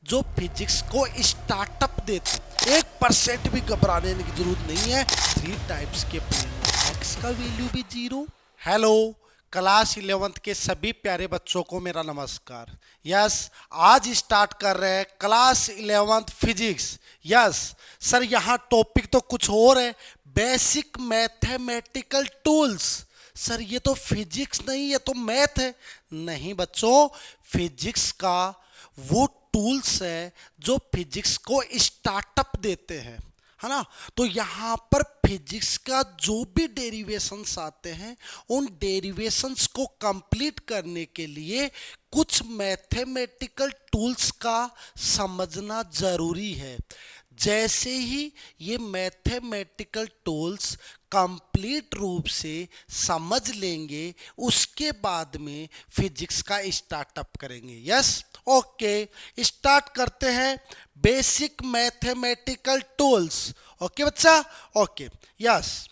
जो फिजिक्स को स्टार्टअप देते। 1% भी घबराने की जरूरत नहीं है। 3 टाइप्स के प्लेन, एक्स का वैल्यू भी 0। हेलो क्लास 11th के सभी प्यारे बच्चों को मेरा नमस्कार। यस, आज स्टार्ट कर रहे हैं class 11th physics. Yes sir, यहाँ टॉपिक तो कुछ और है, बेसिक मैथमेटिकल टूल्स। सर ये तो फिजिक्स नहीं, ये तो मैथ है। नहीं बच्चों, फिजिक्स का वो टूल्स है जो फिजिक्स को स्टार्टअप देते हैं, है ना। तो यहाँ पर फिजिक्स का जो भी डेरिवेशंस आते हैं, उन डेरिवेशंस को कंप्लीट करने के लिए कुछ मैथमेटिकल टूल्स का समझना जरूरी है। जैसे ही ये मैथमेटिकल टूल्स कंप्लीट रूप से समझ लेंगे, उसके बाद में फिजिक्स का स्टार्टअप करेंगे। यस, ओके, स्टार्ट करते हैं बेसिक मैथमेटिकल टूल्स। ओके बच्चा, ओके, यस।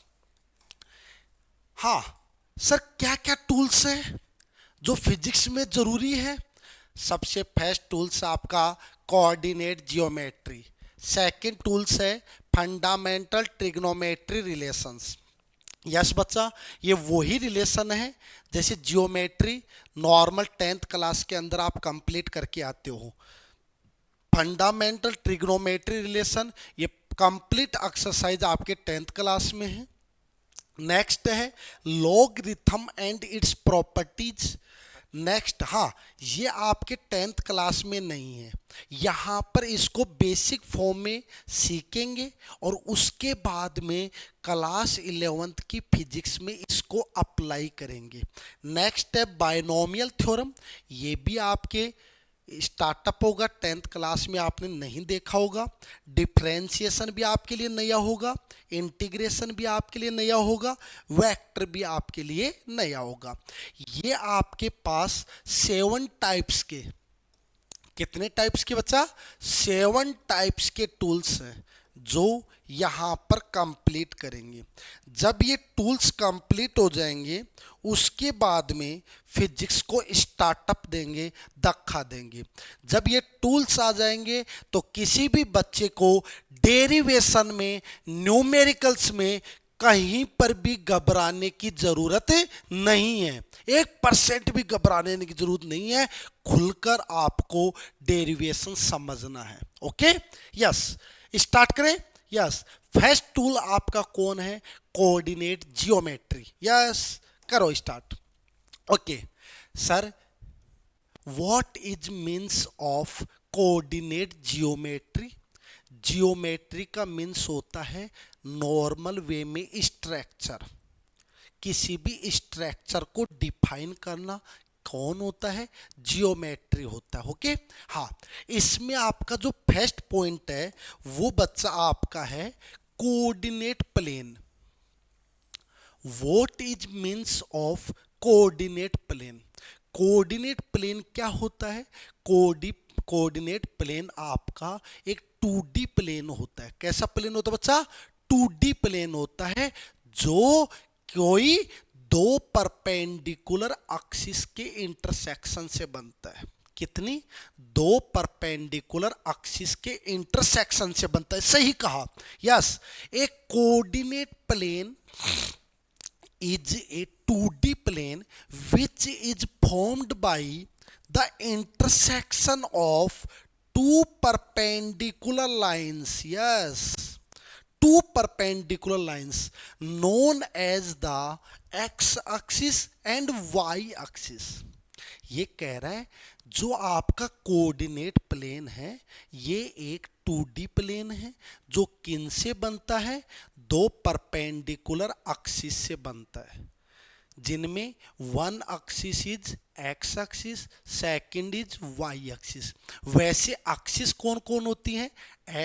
हाँ सर, क्या क्या टूल्स हैं जो फिजिक्स में जरूरी है? सबसे फर्स्ट टूल्स आपका कोऑर्डिनेट जियोमेट्री। सेकंड टूल्स है फंडामेंटल ट्रिग्नोमेट्री रिलेशंस। यस बच्चा, ये वही रिलेशन है जैसे जियोमेट्री नॉर्मल 10th क्लास के अंदर आप कंप्लीट करके आते हो। फंडामेंटल ट्रिग्नोमेट्री रिलेशन ये कंप्लीट एक्सरसाइज आपके 10th क्लास में है। नेक्स्ट है logarithm and its properties. Next, हाँ, ये आपके 10th क्लास में नहीं है, यहाँ पर इसको बेसिक फॉर्म में सीखेंगे और उसके बाद में क्लास 11th की फिजिक्स में इसको अप्लाई करेंगे। नेक्स्ट है बायनोमियल थ्योरम, ये भी आपके स्टार्टअप होगा, 10th क्लास में आपने नहीं देखा होगा। डिफरेंशिएशन भी आपके लिए नया होगा, इंटीग्रेशन भी आपके लिए नया होगा, वेक्टर भी आपके लिए नया होगा। ये आपके पास 7 टाइप्स के, कितने टाइप्स के बच्चा? 7 टाइप्स के टूल्स हैं जो यहाँ पर कंप्लीट करेंगे। जब ये टूल्स कंप्लीट हो जाएंगे, उसके बाद में फिजिक्स को स्टार्टअप देंगे, धक्का देंगे। जब ये टूल्स आ जाएंगे तो किसी भी बच्चे को डेरिवेशन में, न्यूमेरिकल्स में कहीं पर भी घबराने की जरूरत नहीं है। 1% भी घबराने की जरूरत नहीं है। खुलकर आपको डेरिवेशन समझना है। ओके, यस, स्टार्ट करें। यस, फर्स्ट टूल आपका कौन है? Coordinate geometry. यस, करो start. Okay sir, what is means of coordinate geometry? Geometry का मीन्स होता है नॉर्मल वे में स्ट्रक्चर, किसी भी स्ट्रक्चर को डिफाइन करना कौन होता है? जियोमेट्री होता है। ओके, हाँ, इसमें आपका जो फर्स्ट पॉइंट है वो बच्चा आपका है coordinate plane. What is means of coordinate plane? Coordinate plane क्या होता है? कोऑर्डिनेट प्लेन आपका एक 2D प्लेन होता है। कैसा प्लेन होता है बच्चा? 2D प्लेन होता है, जो कोई दो परपेंडिकुलर एक्सिस के इंटरसेक्शन से बनता है। कितनी? 2 परपेंडिकुलर एक्सिस के इंटरसेक्शन से बनता है। सही कहा। यस, एक coordinate plane is a 2D plane which is formed by the intersection of two perpendicular lines. Yes, two perpendicular lines known as the x-axis and y-axis. ये कह रहा है जो आपका कोऑर्डिनेट प्लेन है, ये एक 2D प्लेन है जो किन से बनता है? 2 परपेंडिकुलर एक्सिस से बनता है, जिनमें one axis is X axis, second is Y axis. वैसे एक्सिस कौन कौन होती हैं?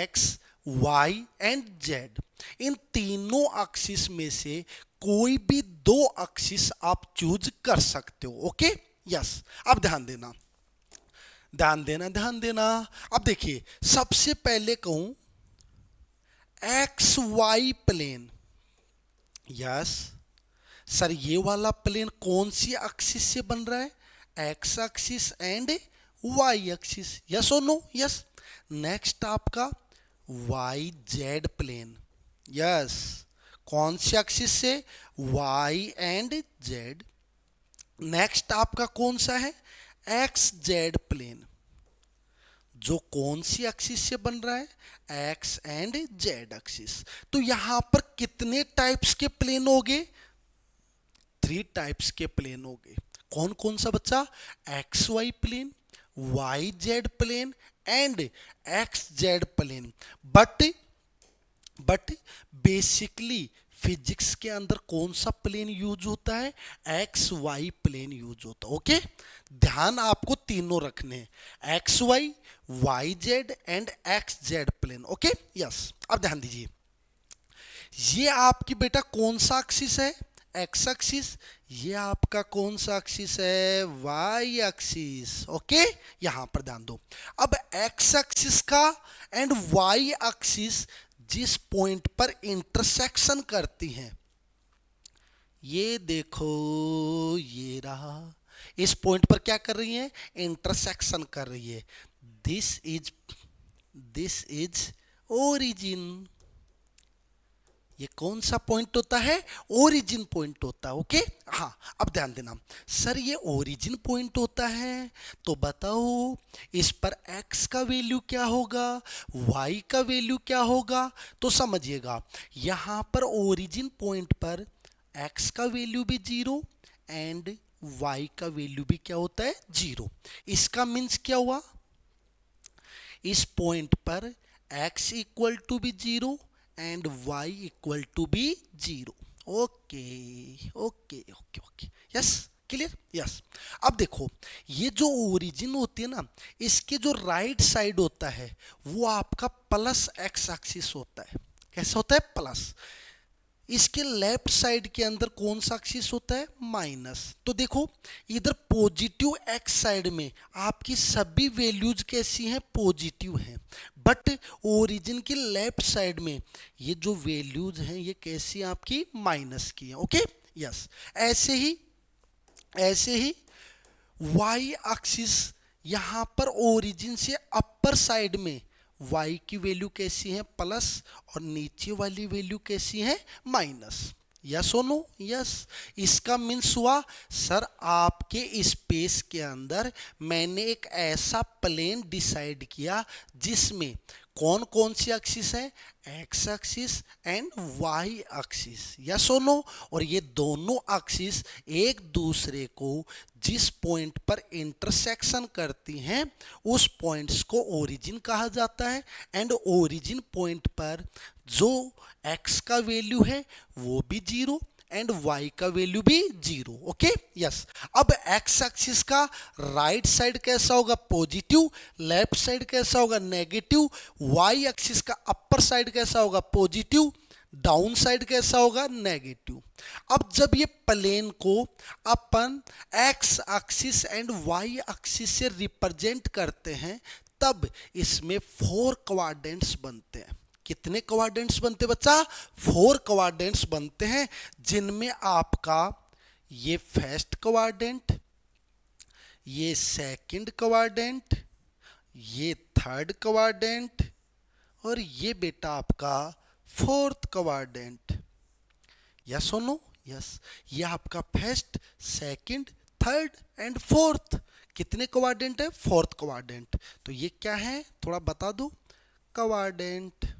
X, Y and Z. इन तीनों एक्सिस में से कोई भी 2 एक्सिस आप चूज कर सकते हो। ओके, यस, अब ध्यान देना, ध्यान देना, ध्यान देना। अब देखिए, सबसे पहले कहूं X Y plane. Yes sir, ये वाला प्लेन कौन सी एक्सिस से बन रहा है? X axis and Y axis. Yes और नो? यस। नेक्स्ट आपका वाई जेड प्लेन, यस, कौन सी एक्सिस से, वाई एंड जेड। नेक्स्ट आपका कौन सा है, एक्स जेड प्लेन, जो कौन सी एक्सिस से बन रहा है, एक्स एंड जेड एक्सिस। तो यहां पर कितने टाइप्स के प्लेन हो गए, 3 टाइप्स के प्लेन हो गए। कौन कौन सा बच्चा, X Y plane, Y Z plane and X Z plane. But basically physics के अंदर कौन सा प्लेन यूज होता है, एक्स वाई प्लेन यूज होता है। ओके, ध्यान आपको तीनों रखने हैं, X Y, Y Z and X Z plane. Okay, yes. अब ध्यान दीजिए, ये आपकी बेटा कौन सा एक्सिस है, एक्स एक्सिस, ये आपका कौन सा एक्सिस है, वाई एक्सिस। ओके, यहां पर ध्यान दो। अब एक्स एक्सिस का एंड वाई एक्सिस जिस पॉइंट पर इंटरसेक्शन करती हैं, ये देखो, ये रहा, इस पॉइंट पर क्या कर रही है, इंटरसेक्शन कर रही है। This is origin. ये कौन सा पॉइंट होता है, ओरिजिन पॉइंट होता है। ओके, हाँ, अब ध्यान देना, सर ये ओरिजिन पॉइंट होता है, तो बताओ इस पर x का वैल्यू क्या होगा, y का वैल्यू क्या होगा। तो समझिएगा, यहां पर ओरिजिन पॉइंट पर x का वैल्यू भी 0 एंड y का वैल्यू भी क्या होता है, 0। इसका मीन्स क्या हुआ, इस पॉइंट पर x इक्वल टू भी 0 and y equal to be 0। Okay okay okay okay, yes, clear, yes. अब देखो, ये जो ओरिजिन होती है ना, इसके जो राइट साइड होता है वो आपका प्लस एक्स एक्सिस होता है। कैसा होता है, प्लस। इसके लेफ्ट साइड के अंदर कौन सा एक्सिस होता है, माइनस। तो देखो, इधर पॉजिटिव एक्स साइड में आपकी सभी वैल्यूज कैसी हैं, पॉजिटिव हैं, बट ओरिजिन की लेफ्ट साइड में ये जो वैल्यूज हैं ये कैसी हैं, आपकी माइनस की हैं। Okay, yes. ऐसे ही वाई एक्सिस, यहां पर ओरिजिन से अपर साइड में y की वैल्यू कैसी है, प्लस, और नीचे वाली वैल्यू कैसी है, माइनस। यस और नो, यस। इसका मीन्स हुआ, सर आपके स्पेस के अंदर मैंने एक ऐसा प्लेन डिसाइड किया जिसमें कौन कौन सी एक्सिस है, X axis and Y axis. Yes और नो। और ये दोनों एक्सिस एक दूसरे को जिस पॉइंट पर इंटरसेक्शन करती हैं उस पॉइंट्स को ओरिजिन कहा जाता है। एंड ओरिजिन पॉइंट पर जो x का वैल्यू है वो भी 0 एंड y का वैल्यू भी 0। Okay, yes. अब x एक्सिस का राइट साइड कैसा होगा, पॉजिटिव, लेफ्ट साइड कैसा होगा, नेगेटिव। y एक्सिस का अपर साइड कैसा होगा, पॉजिटिव, डाउन साइड कैसा होगा, नेगेटिव। अब जब ये प्लेन को अपन x axis and y axis से रिप्रेजेंट करते हैं तब इसमें 4 क्वाड्रेंट्स बनते हैं। कितने क्वाड्रेंट्स बनते हैं बच्चा, 4 क्वाड्रेंट्स बनते हैं, जिनमें आपका ये फर्स्ट क्वाड्रेंट, ये सेकंड क्वाड्रेंट, ये थर्ड क्वाड्रेंट और ये बेटा आपका फोर्थ क्वाड्रेंट। यस और नो, यस। ये आपका first, second, third and fourth. कितने क्वाड्रेंट है, फोर्थ क्वाड्रेंट। तो ये क्या है, थोड़ा बता दो, क्वाड्रेंट।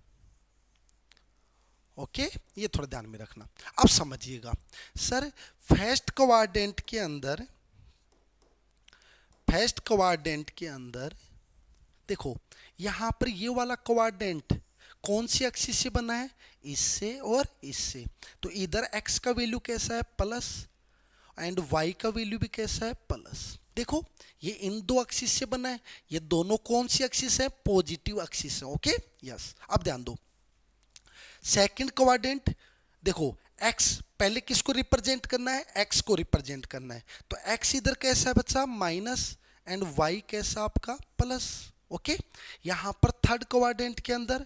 ओके, ये थोड़ा ध्यान में रखना। अब समझिएगा, सर फर्स्ट क्वाड्रेंट के अंदर देखो, यहां पर ये वाला क्वाड्रेंट कौन सी एक्सिस से बना है, इससे और इससे। तो इधर x का वैल्यू कैसा है, प्लस, एंड y का वैल्यू भी कैसा है, प्लस। देखो, ये इन दो एक्सिस से बना है, ये दोनों कौन सी एक्सिस है, पॉजिटिव एक्सिस है। Okay, yes. अब ध्यान दो, सेकंड क्वाड्रेंट, देखो x पहले किसको रिप्रेजेंट करना है, x को रिप्रेजेंट करना है। तो x इधर कैसा है बच्चा, माइनस, एंड y कैसा आपका, प्लस। ओके, यहां पर थर्ड क्वाड्रेंट के अंदर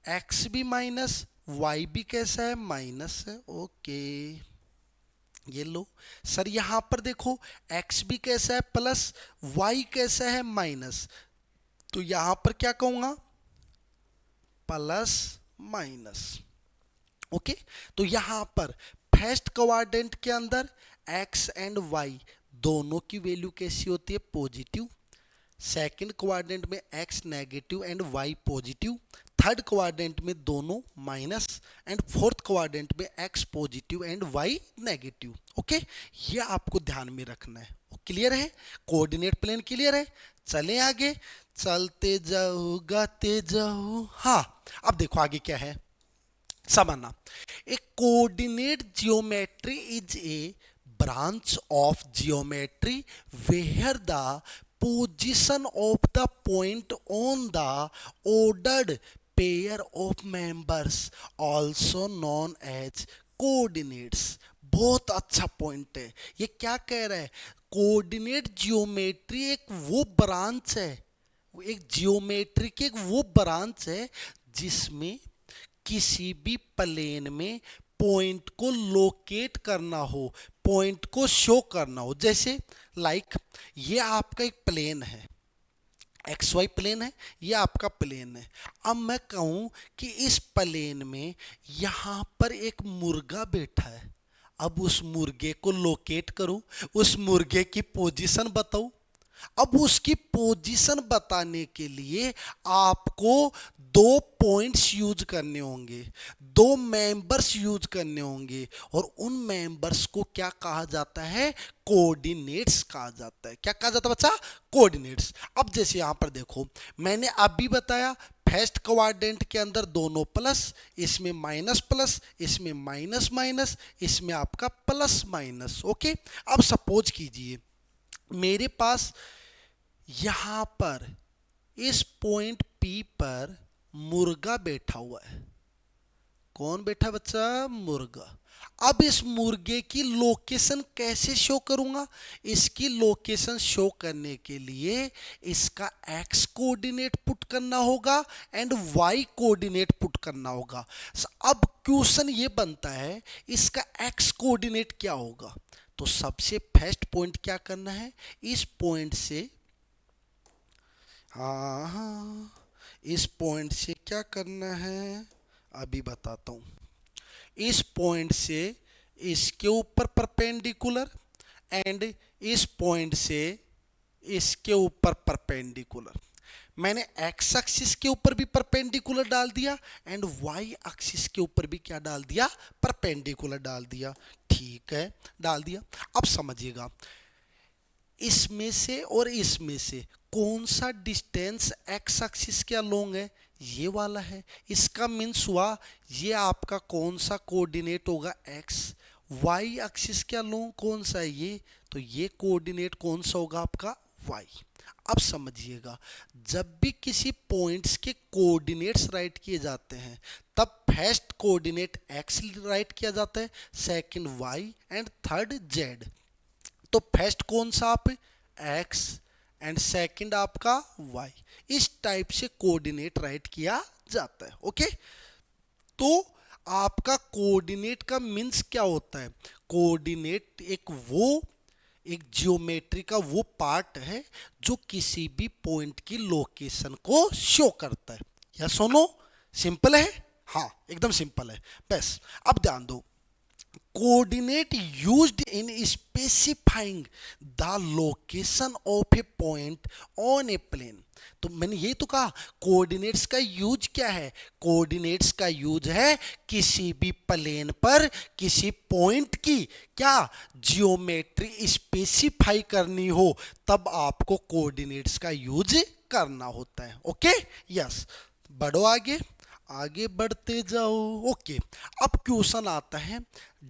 x भी माइनस, y भी कैसा है, माइनस है। ओके, ये लो। सर यहां पर देखो x भी कैसा है, प्लस, y कैसा है, माइनस। तो यहां पर क्या कहूंगा, प्लस माइनस। ओके, तो यहां पर फर्स्ट क्वाड्रेंट के अंदर एक्स एंड वाई दोनों की वैल्यू कैसी होती है, पॉजिटिव। सेकंड क्वाड्रेंट में X negative and Y positive. Third quadrant में दोनों माइनस। एंड फोर्थ क्वाड्रेंट में X positive and Y negative. Okay, ये आपको ध्यान में रखना है। क्लियर है, कोऑर्डिनेट प्लेन क्लियर है। चले आगे, चलते जाओ गाते जाओ। हाँ, अब देखो आगे क्या है, समझना। A coordinate geometry is a branch of geometry where the position of the point on the ordered pair of members also known as coordinates। बहुत अच्छा पॉइंट है। ये क्या कह रहा है, कोऑर्डिनेट जियोमेट्री एक वो ब्रांच है, एक जियोमेट्री की एक वो ब्रांच है जिसमें किसी भी प्लेन में पॉइंट को लोकेट करना हो, पॉइंट को शो करना हो। जैसे लाइक ये आपका एक प्लेन है, एक्स वाई प्लेन है, ये आपका प्लेन है। अब मैं कहूं कि इस प्लेन में यहां पर एक मुर्गा बैठा है, अब उस मुर्गे को लोकेट करूं, उस मुर्गे की पोजीशन बताऊं। अब उसकी पोजीशन बताने के लिए आपको दो पॉइंट्स यूज करने होंगे, दो मेंबर्स यूज करने होंगे, और उन मेंबर्स को क्या कहा जाता है, कोऑर्डिनेट्स कहा जाता है। क्या कहा जाता है बच्चा, कोऑर्डिनेट्स। अब जैसे यहां पर देखो, मैंने अभी बताया फर्स्ट क्वाड्रेंट के अंदर दोनों प्लस, इसमें माइनस प्लस, इसमें माइनस माइनस, इसमें आपका प्लस माइनस। ओके, अब सपोज कीजिए मेरे पास यहां पर इस पॉइंट P पर मुर्गा बैठा हुआ है। कौन बैठा बच्चा, मुर्गा। अब इस मुर्गे की लोकेशन कैसे शो करूंगा, इसकी लोकेशन शो करने के लिए इसका x कोऑर्डिनेट पुट करना होगा एंड y कोऑर्डिनेट पुट करना होगा। अब क्वेश्चन ये बनता है इसका x कोऑर्डिनेट क्या होगा। तो सबसे फर्स्ट पॉइंट क्या करना है, इस पॉइंट से, हाँ इस पॉइंट से क्या करना है अभी बताता हूं। इस पॉइंट से इसके ऊपर परपेंडिकुलर एंड इस पॉइंट से इसके ऊपर परपेंडिकुलर। मैंने एक्स एक्सिस के ऊपर भी परपेंडिकुलर डाल दिया एंड वाई एक्सिस के ऊपर भी क्या डाल दिया, परपेंडिकुलर डाल दिया। ठीक है, डाल दिया। अब समझिएगा इसमें से और इसमें से कौन सा डिस्टेंस एक्स एक्सिस के अलोंग है, ये वाला है। इसका मीन्स हुआ ये आपका कौन सा कोऑर्डिनेट होगा, एक्स। वाई एक्सिस के अलोंग कौन सा है, ये, तो ये कोऑर्डिनेट कौन सा होगा आपका, वाई। अब समझिएगा जब भी किसी पॉइंट्स के कोऑर्डिनेट्स राइट किए जाते हैं तब फर्स्ट कोऑर्डिनेट एक्स राइट किया जाता है, second Y and third Z. तो फर्स्ट कौन सा आप, एक्स एंड सेकंड आपका वाई। इस टाइप से कोऑर्डिनेट राइट किया जाता है। ओके, तो आपका कोऑर्डिनेट का मीन्स क्या होता है, कोऑर्डिनेट एक जियोमेट्री का वो पार्ट है जो किसी भी पॉइंट की लोकेशन को शो करता है। या सुनो, सिंपल है, हाँ एकदम सिंपल है। बस अब ध्यान दो, coordinate used in specifying the location of a point on a plane। तो मैंने ये तो कहा कोऑर्डिनेट्स का यूज क्या है, कोऑर्डिनेट्स का यूज है किसी भी प्लेन पर किसी पॉइंट की क्या जियोमेट्री स्पेसिफाई करनी हो तब आपको कोऑर्डिनेट्स का यूज करना होता है। ओके, यस, बढ़ो आगे, आगे बढ़ते जाओ। ओके, अब क्वेश्चन आता है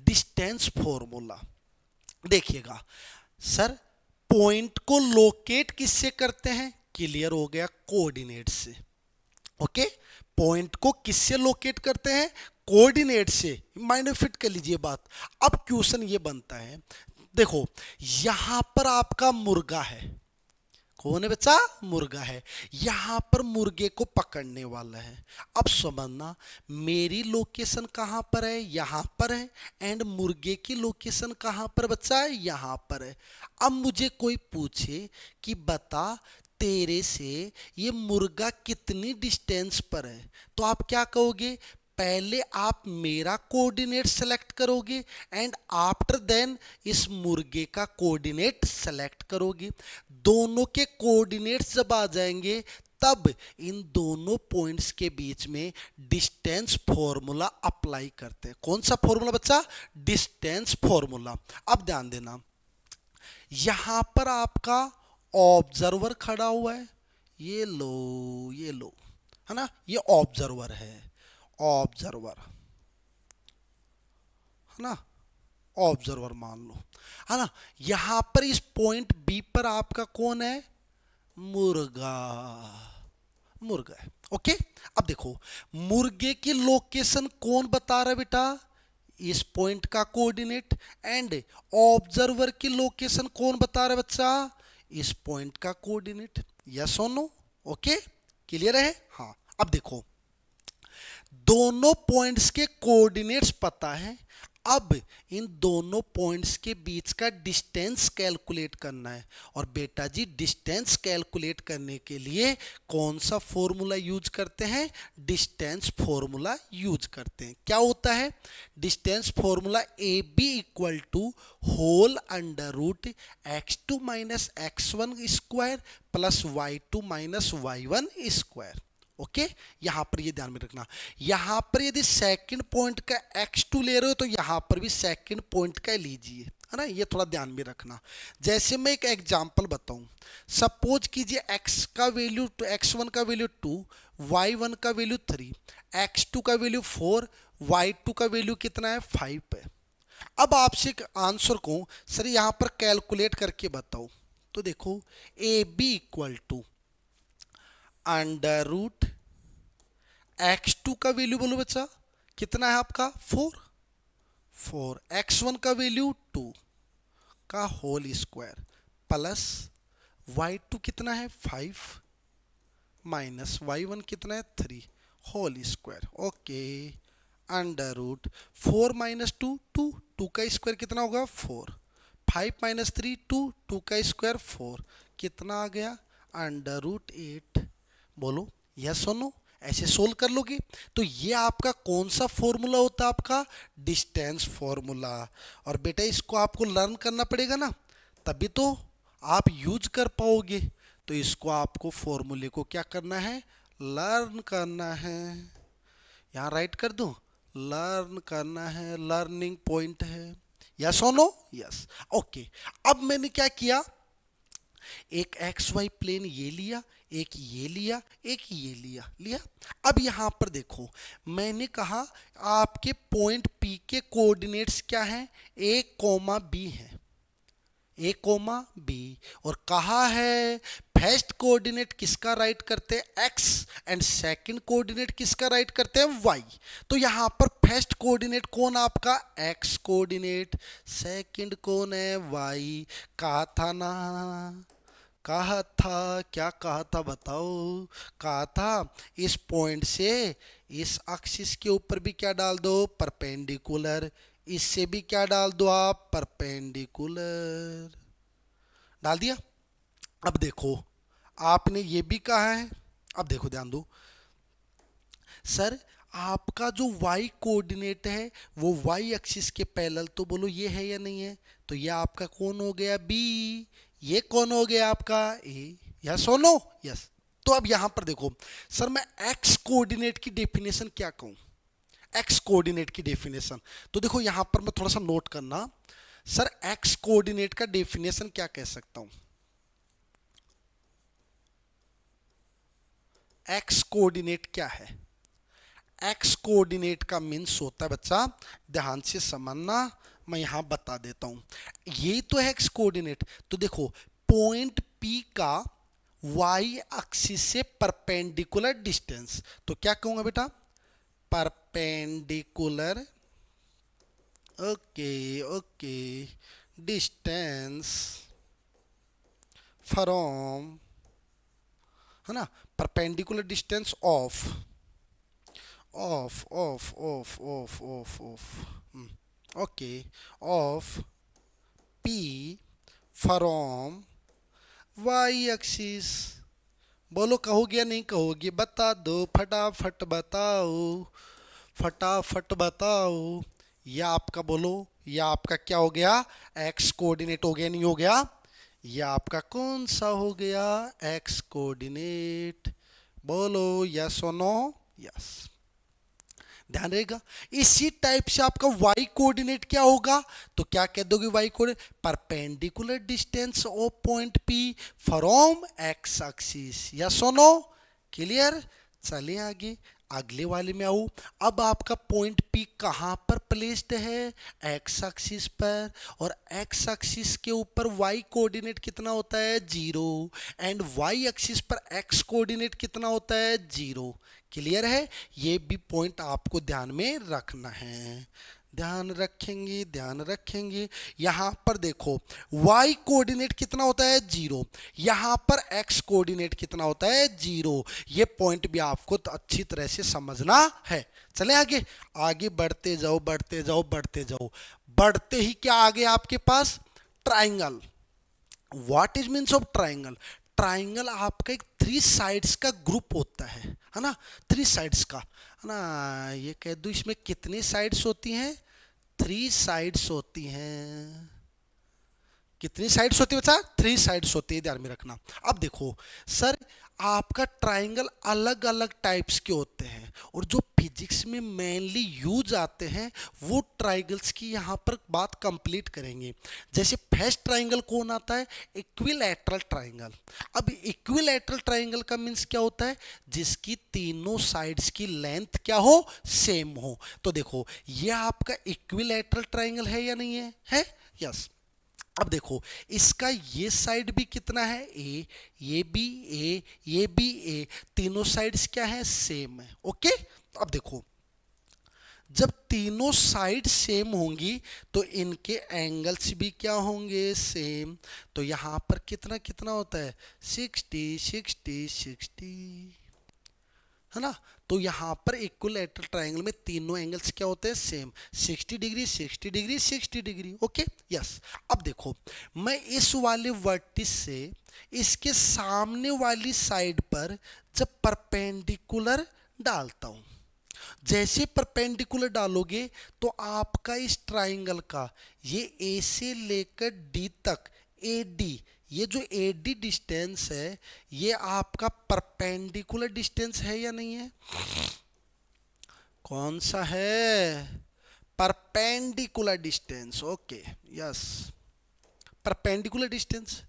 डिस्टेंस फॉर्मूला। देखिएगा सर, पॉइंट को लोकेट किससे करते हैं, क्लियर हो गया, कोऑर्डिनेट से। ओके, पॉइंट को किससे लोकेट करते हैं, कोऑर्डिनेट से। माइंड में फिट कर लीजिए बात। अब क्वेश्चन ये बनता है, देखो यहां पर आपका मुर्गा है, कौन है बच्चा, मुर्गा है। यहां पर मुर्गे को पकड़ने वाला है। अब समझना मेरी लोकेशन कहां पर है, यहां पर है, एंड मुर्गे की लोकेशन कहां पर बच्चा है, यहां पर है। अब मुझे कोई पूछे कि बता तेरे से ये मुर्गा कितनी डिस्टेंस पर है, तो आप क्या कहोगे, पहले आप मेरा कोऑर्डिनेट सेलेक्ट करोगे एंड आफ्टर देन इस मुर्गे का कोऑर्डिनेट सेलेक्ट करोगे। दोनों के कोऑर्डिनेट्स जब आ जाएंगे तब इन दोनों पॉइंट्स के बीच में डिस्टेंस फॉर्मूला अप्लाई करते हैं। कौन सा फॉर्मूला बच्चा, डिस्टेंस फॉर्मूला। अब ध्यान देना, यहां पर आपका ऑब्जर्वर खड़ा हुआ है, ये लो है ना, ये ऑब्जर्वर है, ऑब्जर्वर है ना, ऑब्जर्वर मान लो, है ना। यहां पर इस पॉइंट बी पर आपका कौन है, मुर्गा, मुर्गा है। ओके, अब देखो मुर्गे की लोकेशन कौन बता रहा है बेटा, इस पॉइंट का कोऑर्डिनेट, एंड ऑब्जर्वर की लोकेशन कौन बता रहा है बच्चा, इस पॉइंट का कोऑर्डिनेट। यस और नो, ओके, क्लियर है। हाँ, अब देखो दोनों पॉइंट्स के कोऑर्डिनेट्स पता है, अब इन दोनों पॉइंट्स के बीच का डिस्टेंस कैलकुलेट करना है। और बेटा जी डिस्टेंस कैलकुलेट करने के लिए कौन सा फॉर्मूला यूज करते हैं, डिस्टेंस फॉर्मूला यूज करते हैं। क्या होता है distance formula, A B equal to whole under root x2 minus x1 square plus y2 minus y1 square. Okay, यहां पर ये ध्यान में रखना, यहां पर यदि सेकंड पॉइंट का x2 ले रहे हो तो यहां पर भी सेकंड पॉइंट का लीजिए, है ना, ये थोड़ा ध्यान में रखना। जैसे मैं एक एग्जांपल बताऊं, सपोज कीजिए x का वैल्यू x1 का वैल्यू 2, y1 का वैल्यू 3, x2 का वैल्यू 4, y2 का वैल्यू कितना है 5 है। अब आपसे एक आंसर को सर यहां पर कैलकुलेट करके बताओ, तो देखो A B equal to under root x2 का वैल्यू बोलो बच्चा कितना है आपका 4, x1 का वैल्यू 2 का होल स्क्वायर प्लस y2 कितना है 5 माइनस y1 कितना है 3 whole square. Okay, under root 4 minus 2 2, 2 का स्क्वायर कितना होगा 4, 5 माइनस 3 2, 2 का स्क्वायर 4, कितना आ गया अंडर रूट 8। बोलो यस और नो, ऐसे सोल्व कर लोगे। तो ये आपका कौन सा फॉर्मूला होता है, आपका डिस्टेंस फॉर्मूला। और बेटा इसको आपको लर्न करना पड़ेगा ना, तभी तो आप यूज कर पाओगे। तो इसको आपको फॉर्मूले को क्या करना है, लर्न करना है। यहाँ राइट कर दूं, लर्न करना है, लर्निंग पॉइंट है। यस और नो, यस। ओके, अब मैंने क्या किया, एक एक्स वाई प्लेन ये लिया, एक ये लिया, एक ये लिया। अब यहां पर देखो मैंने कहा आपके पॉइंट पी के कोऑर्डिनेट्स क्या हैं, ए कोमा बी है, ए कोमा बी। और कहा है फर्स्ट कोऑर्डिनेट किसका राइट करते हैं एक्स एंड सेकंड कोऑर्डिनेट किसका राइट करते हैं वाई। तो यहां पर फर्स्ट कोऑर्डिनेट कौन आपका एक्स कोऑर्डिनेट, सेकंड कौन है वाई। कहा था ना, कहा था, क्या कहा था बताओ, कहा था इस पॉइंट से इस एक्सिस के ऊपर भी क्या डाल दो परपेंडिकुलर, इससे भी क्या डाल दो आप परपेंडिकुलर, डाल दिया। अब देखो आपने ये भी कहा है, अब देखो ध्यान दो सर आपका जो y कोऑर्डिनेट है वो y एक्सिस के पैरेलल, तो बोलो ये है या नहीं है, तो ये आपका कौन हो गया b, ये कौन हो गया आपका a। यस और नो, यस। तो अब यहां पर देखो सर मैं x कोऑर्डिनेट की डेफिनेशन क्या कहूं, x कोऑर्डिनेट की डेफिनेशन, तो देखो यहां पर मैं थोड़ा सा नोट करना, सर x कोऑर्डिनेट का डेफिनेशन क्या कह सकता हूं, x कोऑर्डिनेट क्या है, एक्स कोऑर्डिनेट का मीन्स होता है बच्चा, ध्यान से समझना, मैं यहां बता देता हूं, ये तो है एक्स कोऑर्डिनेट। तो देखो पॉइंट पी का वाई एक्सिस से परपेंडिकुलर डिस्टेंस, तो क्या कहूंगा बेटा perpendicular, okay okay, distance from, है ना, perpendicular distance of okay, of P from y axis, बोलो कहोगे या नहीं कहोगे, बता दो फटाफट बताओ, फटाफट बताओ। या आपका बोलो, या आपका क्या हो गया, एक्स कोऑर्डिनेट हो गया नहीं हो गया, या आपका कौन सा हो गया, एक्स कोऑर्डिनेट। बोलो यस और नो, यस। ध्यान रहेगा। इसी टाइप से आपका y कोऑर्डिनेट क्या होगा, तो क्या कह दोगे y coordinate, perpendicular distance of point P from x axis, yes और नो, क्लियर। चलिए आगे, अगले वाले में आऊं। अब आपका पॉइंट P कहां पर प्लेस्ड है, x एक्सिस पर, और x एक्सिस के ऊपर y कोऑर्डिनेट कितना होता है, 0, एंड y एक्सिस पर x कोऑर्डिनेट कितना होता है, 0। क्लियर है, ये भी पॉइंट आपको ध्यान में रखना है, ध्यान रखेंगे, ध्यान रखेंगे। यहां पर देखो y कोऑर्डिनेट कितना होता है, 0, यहां पर x कोऑर्डिनेट कितना होता है, 0। ये पॉइंट भी आपको तो अच्छी तरह से समझना है। चले आगे, आगे बढ़ते जाओ, बढ़ते जाओ, बढ़ते जाओ। बढ़ते ही क्या आगे आपके पास, triangle. What is means of triangle, triangle आपका एक 3 साइड्स का ग्रुप होता है ना, 3 साइड्स का, है ना। ये कह दूं इसमें कितनी साइड्स होती हैं, 3 साइड्स होती हैं। कितनी साइड्स होती है बच्चा, 3 साइड्स होती है, ध्यान में रखना। अब देखो सर, आपका ट्राइंगल अलग अलग टाइप्स के होते हैं, और जो फिजिक्स में मेनली यूज आते हैं वो ट्राइंगल्स की यहाँ पर बात कंप्लीट करेंगे। जैसे फर्स्ट ट्राइंगल कौन आता है, इक्विलैटरल ट्राइंगल। अब इक्विलैटरल ट्राइंगल का मीन्स क्या होता है, जिसकी तीनों साइड्स की लेंथ क्या हो, सेम हो। तो देखो ये आपका इक्विलैटरल ट्राइंगल है या नहीं है यस। अब देखो इसका ये साइड भी कितना है, ए, ये भी ए, ये भी ए, तीनों साइड्स क्या है, सेम है। ओके, अब देखो जब तीनों साइड सेम होंगी तो इनके एंगल्स भी क्या होंगे, सेम। तो यहां पर कितना कितना होता है, 60 60 60, है ना। तो यहां पर इक्विलैटरल ट्रायंगल में तीनों एंगल्स क्या होते हैं, same, 60 degree 60 degree 60 degree. Okay yes. अब देखो मैं इस वाले वर्टिस से इसके सामने वाली साइड पर जब परपेंडिकुलर डालता हूं, जैसे परपेंडिकुलर डालोगे तो आपका इस ट्राइंगल का ये ए से लेकर डी तक, ए डी, ये जो ए डी डिस्टेंस है ये आपका परपेंडिकुलर डिस्टेंस है या नहीं है, कौन सा है, perpendicular distance. Okay yes, perpendicular distance.